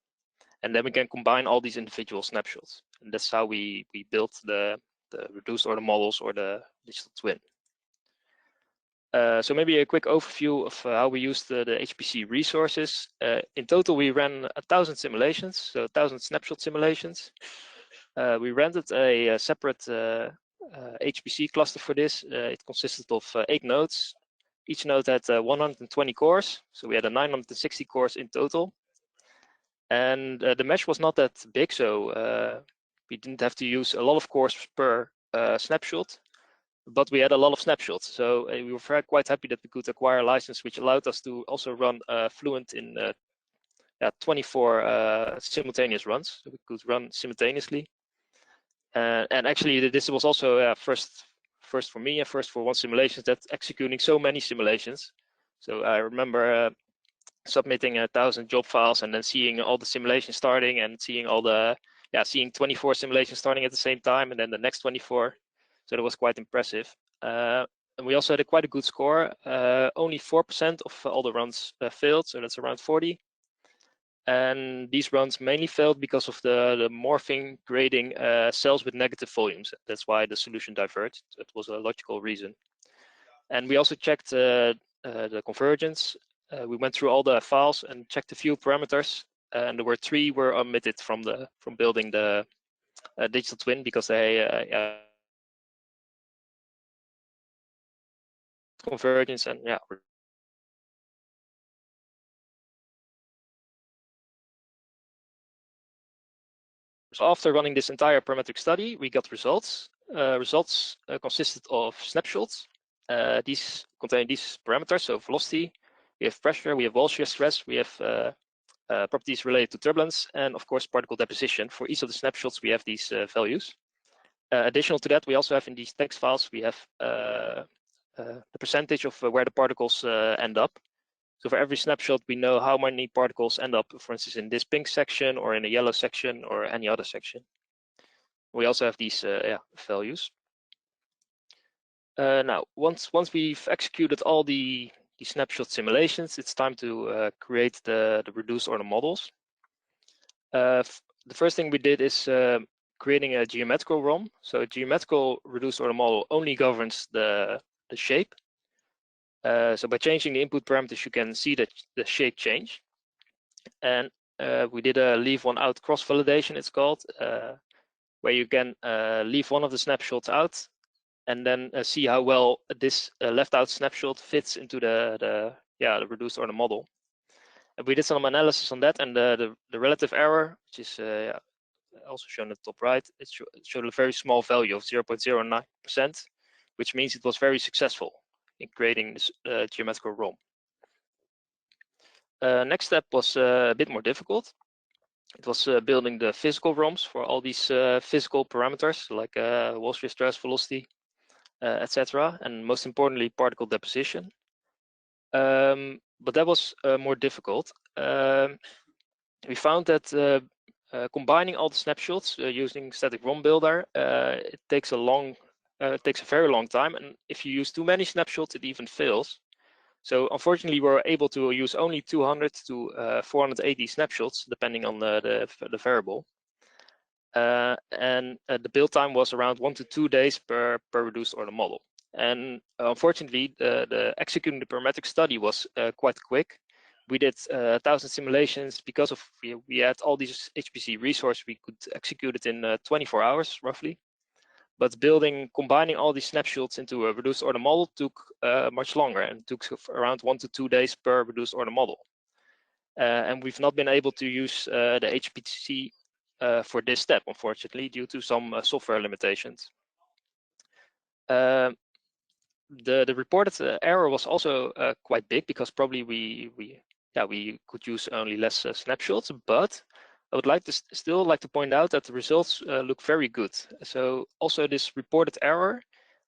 And then we can combine all these individual snapshots. And that's how we built the reduced order models or the digital twin. So maybe a quick overview of how we used the HPC resources. In total, we ran 1,000 simulations, so 1,000 snapshot simulations. We rented a separate HPC cluster for this. It consisted of 8 nodes. Each node had 120 cores, so we had 960 cores in total. And the mesh was not that big, so we didn't have to use a lot of cores per snapshot, but we had a lot of snapshots. So we were quite happy that we could acquire a license, which allowed us to also run Fluent in 24 simultaneous runs. So we could run simultaneously. And actually, this was also first for me and first for one simulation that's executing so many simulations. So I remember submitting 1,000 job files and then seeing all the simulations starting and seeing seeing 24 simulations starting at the same time and then the next 24. So that was quite impressive. And we also had quite a good score. Only 4% of all the runs failed, so that's around 40. And these runs mainly failed because of the morphing grading cells with negative volumes. That's why the solution diverged. So it was a logical reason. And we also checked the convergence. We went through all the files and checked a few parameters, and there were 3 were omitted from building the digital twin because they convergence and So after running this entire parametric study, we got results. Results consisted of snapshots. These contain these parameters, so velocity, we have pressure, we have wall shear stress, we have properties related to turbulence, and of course particle deposition. For each of the snapshots, we have these values. Additional to that, we also have in these text files, we have the percentage of where the particles end up. So for every snapshot, we know how many particles end up, for instance, in this pink section or in a yellow section or any other section. We also have these values. Now, once we've executed all the snapshot simulations, it's time to create the reduced order models. the first thing we did is creating a geometrical ROM. So a geometrical reduced order model only governs the shape. So by changing the input parameters, you can see that the shape change. And we did a leave one out cross validation, it's called, where you can leave one of the snapshots out and then see how well this left out snapshot fits into the reduced order model. And we did some analysis on that, and the relative error, which is also shown at the top right, it showed a very small value of 0.09%, which means it was very successful in creating this geometrical ROM. Next step was a bit more difficult. It was building the physical ROMs for all these physical parameters like wall shear stress, velocity, etc., and most importantly, particle deposition. But that was more difficult. We found that combining all the snapshots using static ROM builder, it takes a very long time, and if you use too many snapshots, it even fails. So unfortunately, we were able to use only 200 to 480 snapshots, depending on the variable. And the build time was around 1 to 2 days per reduced order model. And unfortunately, the executing the parametric study was quite quick. We did 1,000 simulations because of we had all these HPC resources. We could execute it in 24 hours roughly. But combining all these snapshots into a reduced order model took much longer, and took around 1 to 2 days per reduced order model. And we've not been able to use the HPC for this step, unfortunately, due to some software limitations. The reported error was also quite big, because probably we could use only less snapshots, but I would still like to point out that the results look very good. So also this reported error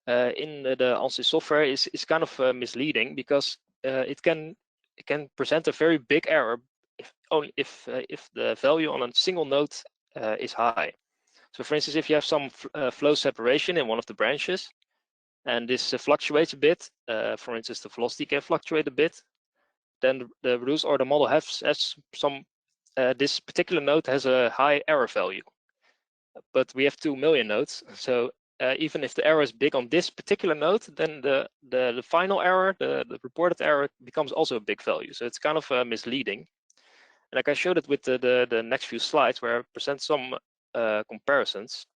in the ANSYS software is kind of misleading, because it can present a very big error if the value on a single node is high. So for instance, if you have some flow separation in one of the branches, and this fluctuates a bit, for instance, the velocity can fluctuate a bit, then the reduced order model has some, this particular node has a high error value. But we have 2 million nodes, so even if the error is big on this particular node, then the final error, the reported error, becomes also a big value. So it's kind of misleading. And like I showed it with the next few slides, where I present some comparisons.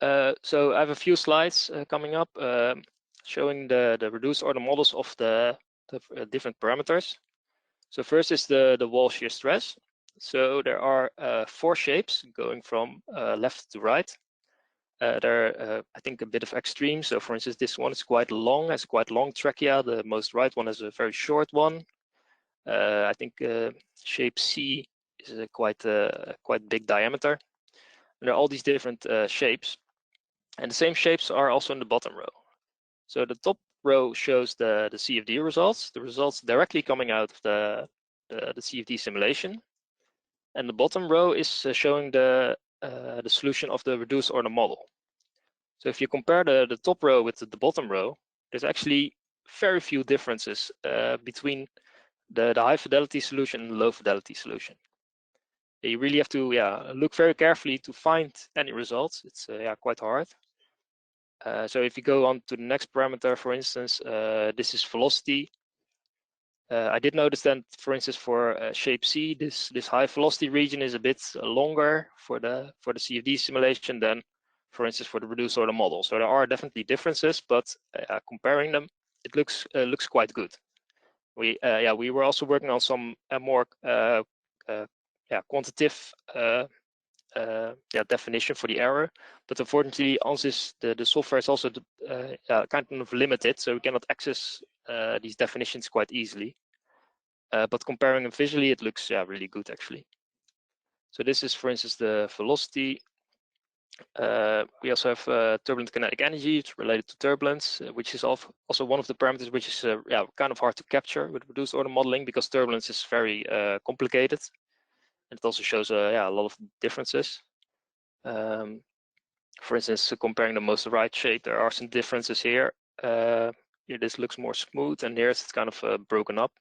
So I have a few slides coming up showing the reduced order models of the different parameters. So first is the wall shear stress. So there are 4 shapes going from left to right. They're, I think, a bit of extreme. So for instance, this one is quite long, has quite long trachea. The most right one has a very short one. I think shape C is a quite big diameter. And there are all these different shapes. And the same shapes are also in the bottom row. So the top row shows the CFD results, the results directly coming out of the CFD simulation. And the bottom row is showing the solution of the reduced order model. So if you compare the top row with the bottom row, there's actually very few differences between the high fidelity solution and the low fidelity solution. You really have to look very carefully to find any results. It's quite hard. So if you go on to the next parameter, for instance, this is velocity. I did notice that, for instance, for shape C, this high velocity region is a bit longer for the CFD simulation than, for instance, for the reduced order model. So there are definitely differences, but comparing them, it looks quite good. We were also working on some more quantitative definition for the error, but unfortunately, ANSYS, the software is also kind of limited, so we cannot access these definitions quite easily. But comparing them visually, it looks really good actually. So this is, for instance, the velocity. We also have turbulent kinetic energy. It's related to turbulence, which is also one of the parameters which is kind of hard to capture with reduced order modeling, because turbulence is very complicated. And it also shows a lot of differences. For instance, comparing the most right shape, there are some differences here. Here this looks more smooth, and here it's kind of broken up.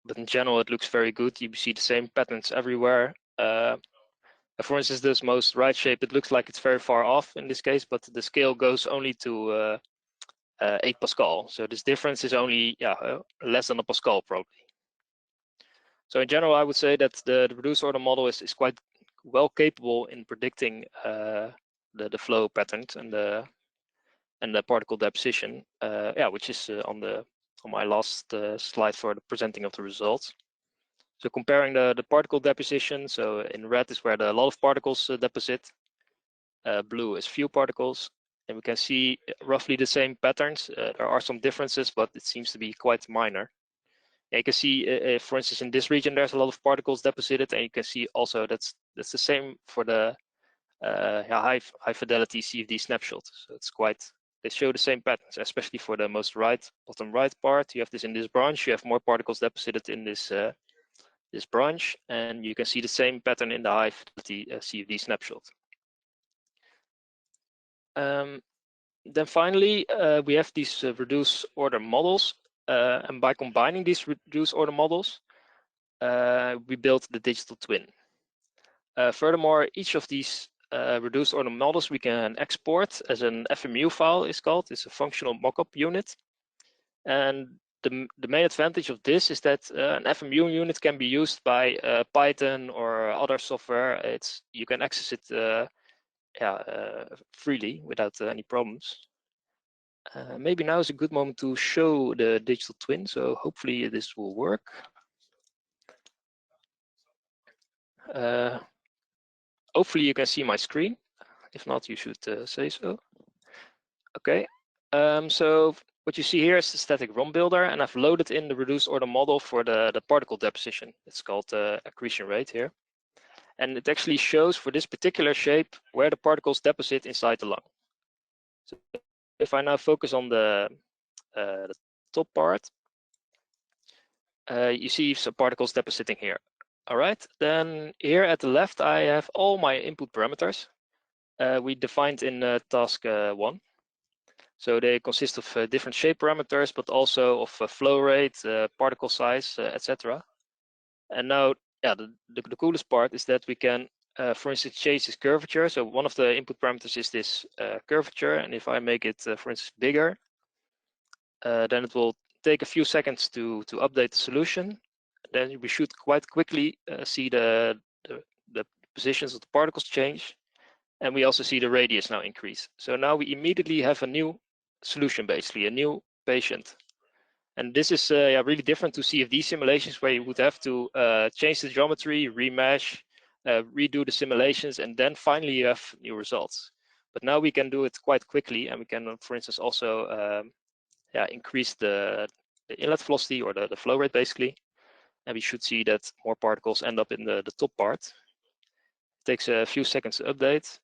but in general it looks very good. You see the same patterns everywhere. For instance, this most right shape, it looks like it's very far off in this case, but the scale goes only to 8 Pascal. So this difference is only less than a Pascal probably. So in general, I would say that the reduced order model is quite well capable in predicting the flow patterns and the particle deposition. Which is on my last slide for the presenting of the results. So comparing the particle deposition, so in red is where a lot of particles deposit, blue is few particles, and we can see roughly the same patterns. There are some differences, but it seems to be quite minor. And you can see, for instance, in this region, there's a lot of particles deposited, and you can see also that's the same for the high fidelity CFD snapshot. So it's they show the same patterns, especially for the most bottom right part. You have this in this branch. You have more particles deposited in this branch, and you can see the same pattern in the high fidelity CFD snapshot. Then finally, we have these reduced order models, and by combining these reduced order models, we built the digital twin. Furthermore, each of these reduced order models we can export as an FMU file is called. It's a functional mockup unit, and the main advantage of this is that an FMU unit can be used by Python or other software. You can access it freely without any problems. Maybe now is a good moment to show the digital twin, so hopefully this will work. Hopefully you can see my screen. If not, you should say so. Okay, so what you see here is the static ROM builder, and I've loaded in the reduced order model for the particle deposition. It's called accretion rate here. And it actually shows for this particular shape where the particles deposit inside the lung. So if I now focus on the top part, you see some particles depositing here. All right, then here at the left, I have all my input parameters we defined in task 1. So they consist of different shape parameters, but also of flow rate, particle size, etc. And now, the coolest part is that we can, for instance, change this curvature. So one of the input parameters is this curvature, and if I make it, for instance, bigger, then it will take a few seconds to update the solution. Then we should quite quickly see the positions of the particles change, and we also see the radius now increase. So now we immediately have a new solution, basically a new patient. And this is really different to CFD simulations where you would have to change the geometry, remesh, redo the simulations, and then finally you have new results. But now we can do it quite quickly, and we can, for instance, also increase the inlet velocity or the flow rate, basically. And we should see that more particles end up in the top part. It takes a few seconds to update.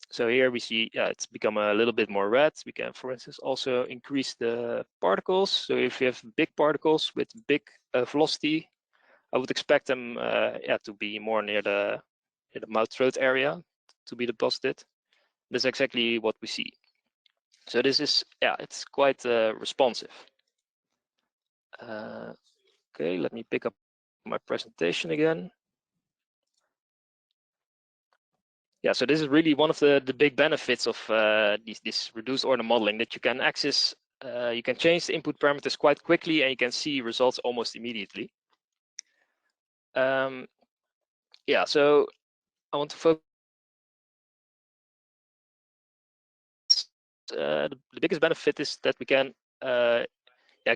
So here we see, it's become a little bit more red. We can, for instance, also increase the particles. So if you have big particles with big velocity, I would expect them to be more near the mouth throat area to be deposited. That's exactly what we see. So this is, it's quite responsive. Okay, let me pick up my presentation again. Yeah, so this is really one of the big benefits of this reduced order modeling, that you can access, you can change the input parameters quite quickly, and you can see results almost immediately. So I want to focus. The biggest benefit is that we can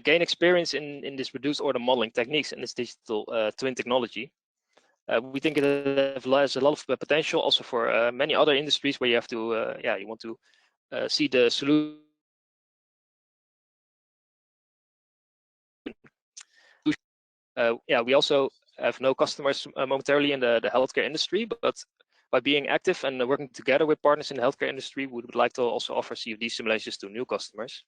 gain experience in this reduced order modeling techniques and this digital twin technology. We think it has a lot of potential also for many other industries where you have to, you want to see the solution. We also have no customers momentarily in the healthcare industry, but by being active and working together with partners in the healthcare industry, we would like to also offer CFD simulations to new customers.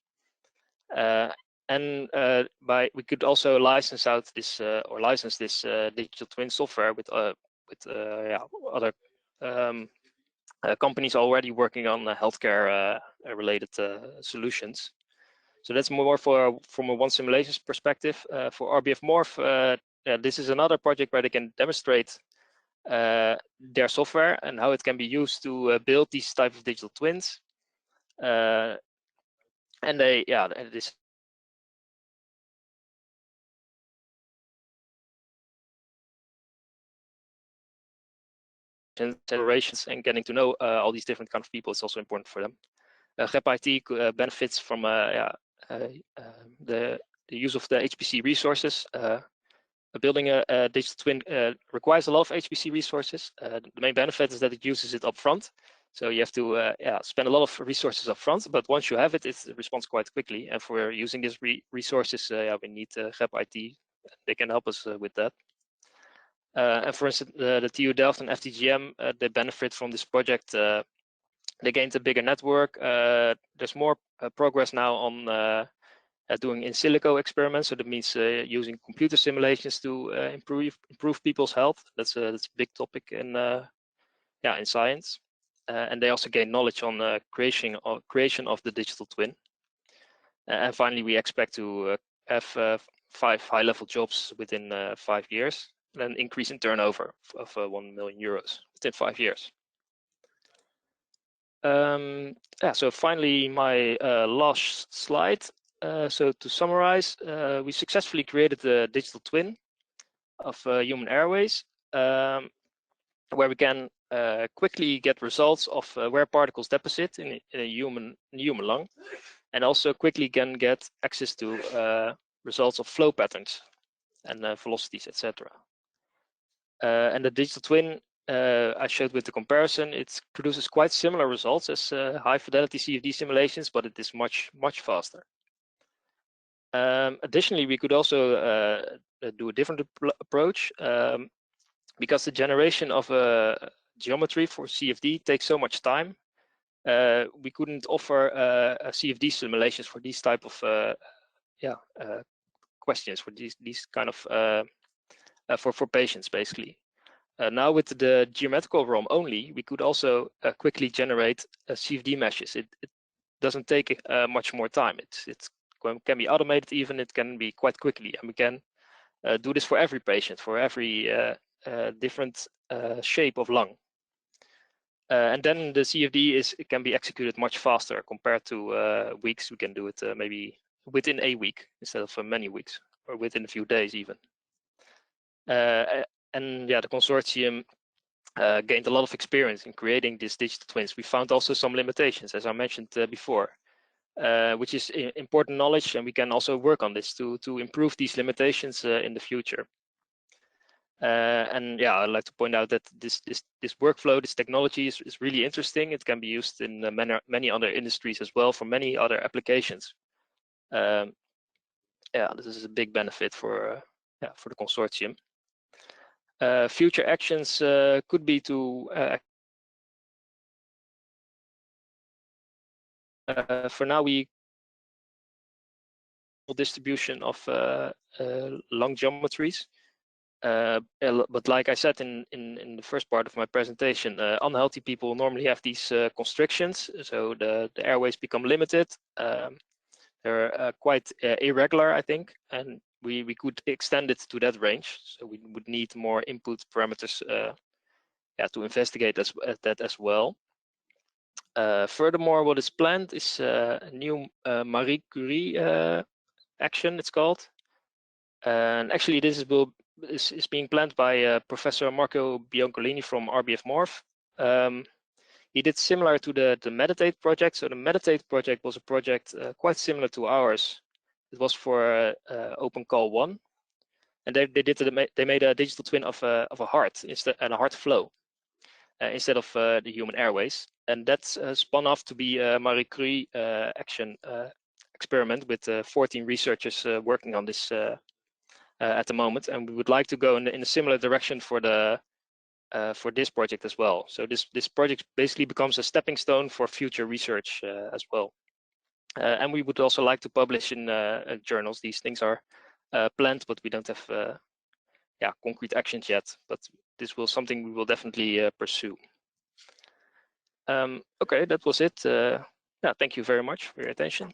We could also license out this license this digital twin software with other companies already working on healthcare related solutions. So that's more from a one simulations perspective. For RBF Morph, this is another project where they can demonstrate their software and how it can be used to build these type of digital twins. And this generations and getting to know all these different kind of people is also important for them. HPC benefits from the use of the HPC resources. Building a digital twin requires a lot of HPC resources. The main benefit is that it uses it up front. So you have to spend a lot of resources up front, but once you have it, it responds quite quickly. And for using these resources, we need HPC. They can help us with that. And for instance, the TU Delft and FTGM, they benefit from this project. They gained a bigger network. There's more progress now on doing in silico experiments. So that means using computer simulations to improve people's health. That's a big topic in science. And they also gain knowledge on creation of the digital twin. And finally, we expect to have 5 high-level jobs within 5 years, and an increase in turnover of 1 million euros within 5 years. So finally, my last slide. So to summarize, we successfully created the digital twin of human airways, where we can quickly get results of where particles deposit in a human lung, and also quickly can get access to results of flow patterns and velocities, etc. And the digital twin I showed with the comparison, it produces quite similar results as high fidelity CFD simulations, but it is much faster. Additionally, we could also do a different approach because the generation of a geometry for CFD takes so much time. We couldn't offer a CFD simulations for these type of questions, for these kind of for patients basically. Now with the geometrical ROM only, we could also quickly generate CFD meshes. It doesn't take much more time. It can be automated even. It can be quite quickly, and we can do this for every patient, for every different shape of lung. And then the CFD it can be executed much faster compared to weeks. We can do it maybe within a week instead of many weeks, or within a few days even. And the consortium gained a lot of experience in creating these digital twins. We found also some limitations, as I mentioned before, which is important knowledge, and we can also work on this to improve these limitations in the future. And I'd like to point out that this workflow, this technology is really interesting. It can be used in many other industries as well for many other applications. This is a big benefit for the consortium. Future actions could be to for now we distribution of lung geometries. But like I said in the first part of my presentation, unhealthy people normally have these constrictions, so the airways become limited. They're quite irregular, I think, and we could extend it to that range. So we would need more input parameters to investigate that as well. Furthermore, what is planned is a new Marie Curie action, it's called. And actually, this is being planned by Professor Marco Bianchini from RBF Morph. He did similar to the Meditate project. So the Meditate project was a project quite similar to ours. It was for OpenCall1, and they made a digital twin of a heart and a heart flow instead of the human airways, and that's spun off to be a Marie Curie action experiment with 14 researchers working on this at the moment, and we would like to go in a similar direction for this project as well. So this project basically becomes a stepping stone for future research as well. And we would also like to publish in journals. These things are planned, but we don't have concrete actions yet. But this will something we will definitely pursue. Okay, that was it. Thank you very much for your attention.